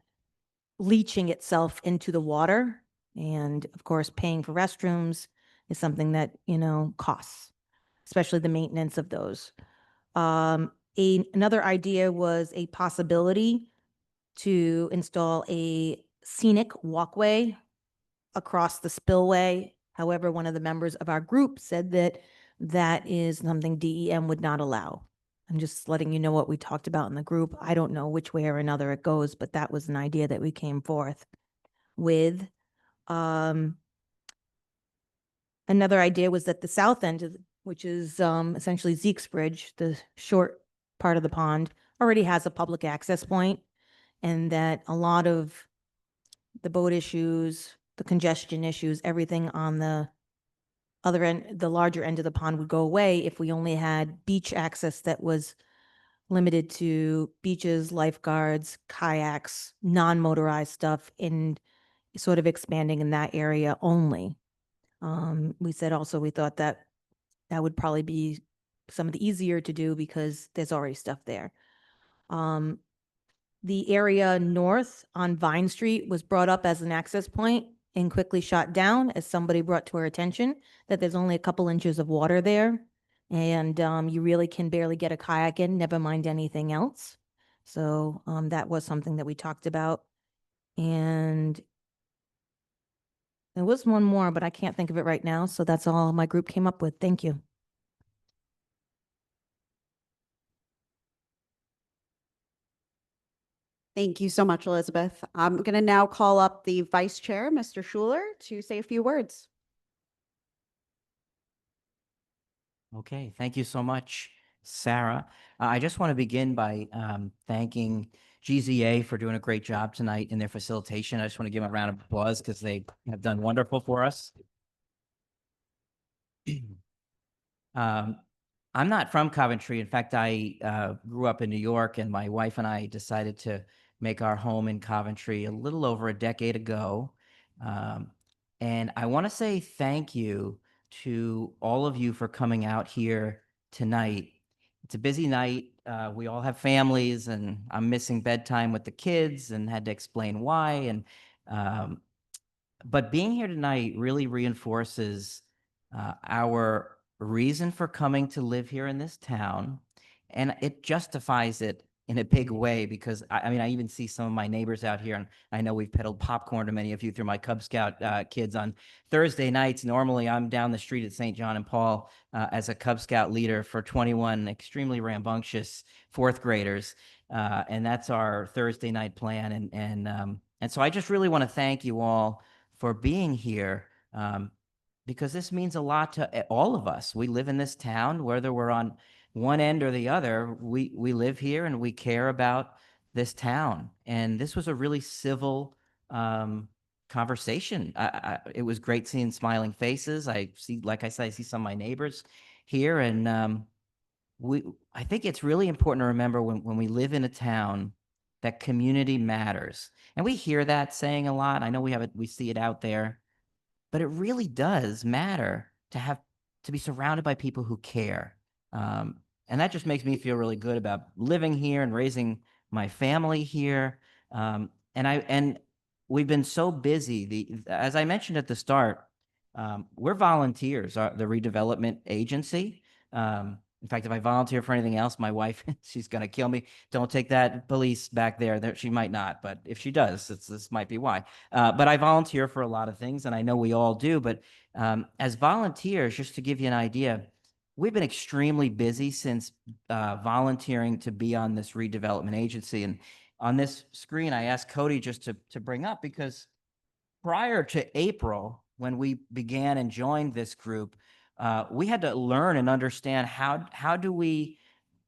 S20: leaching itself into the water. And of course, paying for restrooms is something that, costs, especially the maintenance of those. Another idea was a possibility to install a scenic walkway across the spillway. However, one of the members of our group said that that is something DEM would not allow. I'm just letting you know what we talked about in the group. I don't know which way or another it goes, but that was an idea that we came forth with. Another idea was that the south end, which is essentially Zeke's Bridge, the short part of the pond, already has a public access point, and that a lot of the boat issues, the congestion issues, everything on the other end, the larger end of the pond would go away if we only had beach access that was limited to beaches, lifeguards, kayaks, non-motorized stuff, and sort of expanding in that area only. We said also we thought that that would probably be some of the easier to do because there's already stuff there. The area north on Vine Street was brought up as an access point and quickly shot down as somebody brought to our attention that there's only a couple inches of water there. And you really can barely get a kayak in, never mind anything else. So that was something that we talked about. And there was one more, but I can't think of it right now. So that's all my group came up with. Thank you.
S5: Thank you so much, Elizabeth. I'm going to now call up the Vice Chair, Mr. Schuler, to say a few words.
S2: Okay, thank you so much, Sarah. I just want to begin by thanking GZA for doing a great job tonight in their facilitation. I just want to give them a round of applause because they have done wonderful for us. I'm not from Coventry. In fact, I grew up in New York, and my wife and I decided to make our home in Coventry a little over a decade ago. And I want to say thank you to all of you for coming out here tonight. It's a busy night. We all have families, and I'm missing bedtime with the kids and had to explain why. But being here tonight really reinforces our reason for coming to live here in this town, and it justifies it in a big way because I mean, I even see some of my neighbors out here, and I know we've peddled popcorn to many of you through my Cub Scout kids on Thursday nights. Normally, I'm down the street at St. John and Paul as a Cub Scout leader for 21 extremely rambunctious fourth graders, and that's our Thursday night plan. And so I just really want to thank you all for being here. Because this means a lot to all of us. We live in this town, whether we're on one end or the other, we live here and we care about this town. And this was a really civil conversation. It was great seeing smiling faces. Like I said, I see some of my neighbors here, and I think it's really important to remember when we live in a town that community matters. And we hear that saying a lot. I know we see it out there. But it really does matter to be surrounded by people who care. And that just makes me feel really good about living here and raising my family here. And we've been so busy. As I mentioned at the start, we're volunteers, the redevelopment agency. In fact, if I volunteer for anything else, my wife, she's going to kill me. Don't take that police back there. She might not, but if she does, this might be why. But I volunteer for a lot of things, and I know we all do. But as volunteers, just to give you an idea, we've been extremely busy since volunteering to be on this redevelopment agency. And on this screen, I asked Cody just to bring up, because prior to April, when we began and joined this group, we had to learn and understand how do we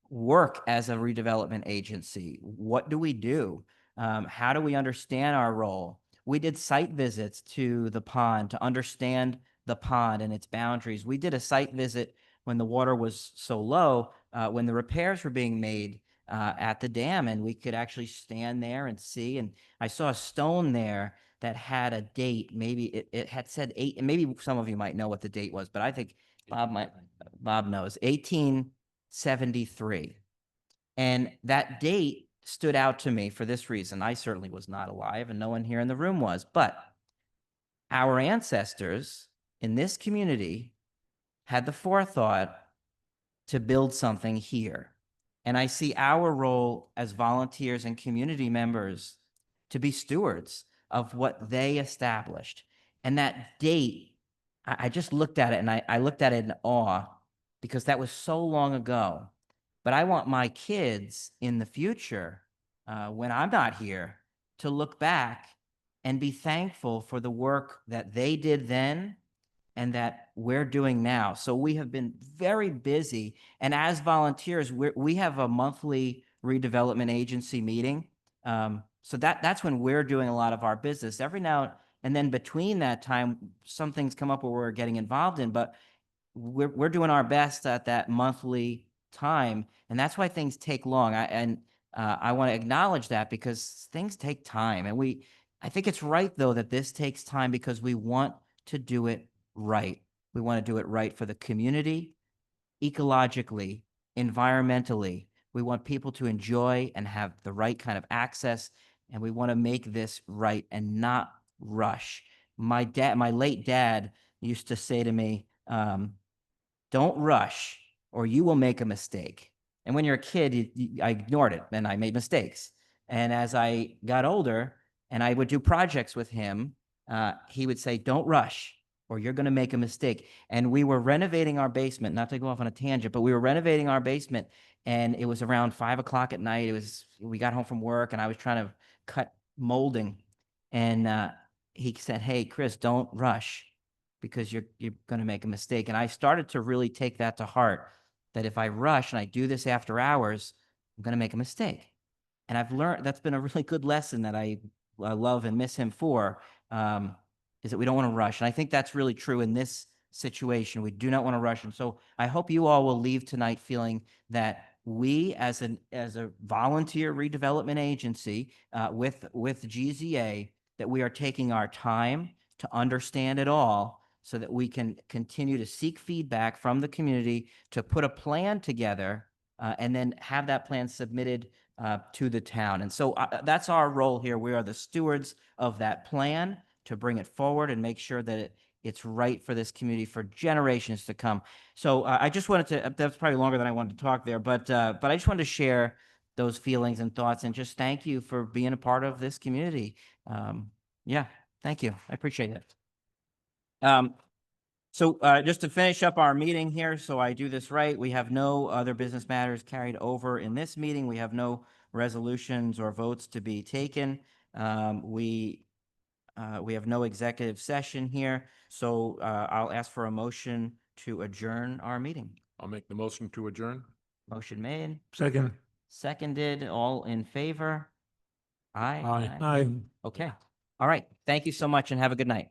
S2: work as a redevelopment agency? What do we do? How do we understand our role? We did site visits to the pond to understand the pond and its boundaries. We did a site visit when the water was so low, when the repairs were being made at the dam, and we could actually stand there and see. And I saw a stone there that had a date. Maybe it had said eight, and maybe some of you might know what the date was, but I think Bob knows, 1873. And that date stood out to me for this reason. I certainly was not alive, and no one here in the room was, but our ancestors in this community had the forethought to build something here. And I see our role as volunteers and community members to be stewards of what they established. And that date, I just looked at it, and I looked at it in awe, because that was so long ago. But I want my kids in the future, when I'm not here, to look back and be thankful for the work that they did then and that we're doing now. So we have been very busy. And as volunteers, we have a monthly redevelopment agency meeting. So that's when we're doing a lot of our business. Every now and then between that time, some things come up where we're getting involved in, but we're doing our best at that monthly time. And that's why things take long. I want to acknowledge that, because things take time. And I think it's right, though, that this takes time, because we want to do it right. We want to do it right for the community, ecologically, environmentally. We want people to enjoy and have the right kind of access, and we want to make this right and not rush. My late dad used to say to me, don't rush or you will make a mistake. And when you're a kid, I ignored it and I made mistakes. And as I got older and I would do projects with him, he would say, don't rush or you're going to make a mistake. And we were renovating our basement, not to go off on a tangent, but we were renovating our basement, and it was around 5 o'clock at night. We got home from work and I was trying to cut molding. And he said, hey, Chris, don't rush, because you're going to make a mistake. And I started to really take that to heart, that if I rush and I do this after hours, I'm going to make a mistake. And I've learned, that's been a really good lesson that I love and miss him for, is that we don't want to rush. And I think that's really true in this situation. We do not want to rush. And so I hope you all will leave tonight feeling that we, as a volunteer redevelopment agency with GZA, that we are taking our time to understand it all, so that we can continue to seek feedback from the community to put a plan together and then have that plan submitted to the town. And so that's our role here. We are the stewards of that plan to bring it forward and make sure that it's right for this community for generations to come. So I just wanted to, that's probably longer than I wanted to talk there, but I just wanted to share those feelings and thoughts and just thank you for being a part of this community. Yeah, thank you. I appreciate it. So just to finish up our meeting here, so I do this right, we have no other business matters carried over in this meeting. We have no resolutions or votes to be taken. We have no executive session here, so I'll ask for a motion to adjourn our meeting.
S3: I'll make the motion to adjourn.
S2: Motion made.
S10: Second.
S2: Seconded. All in favor? Aye.
S10: Aye.
S2: Okay. All right. Thank you so much and have a good night.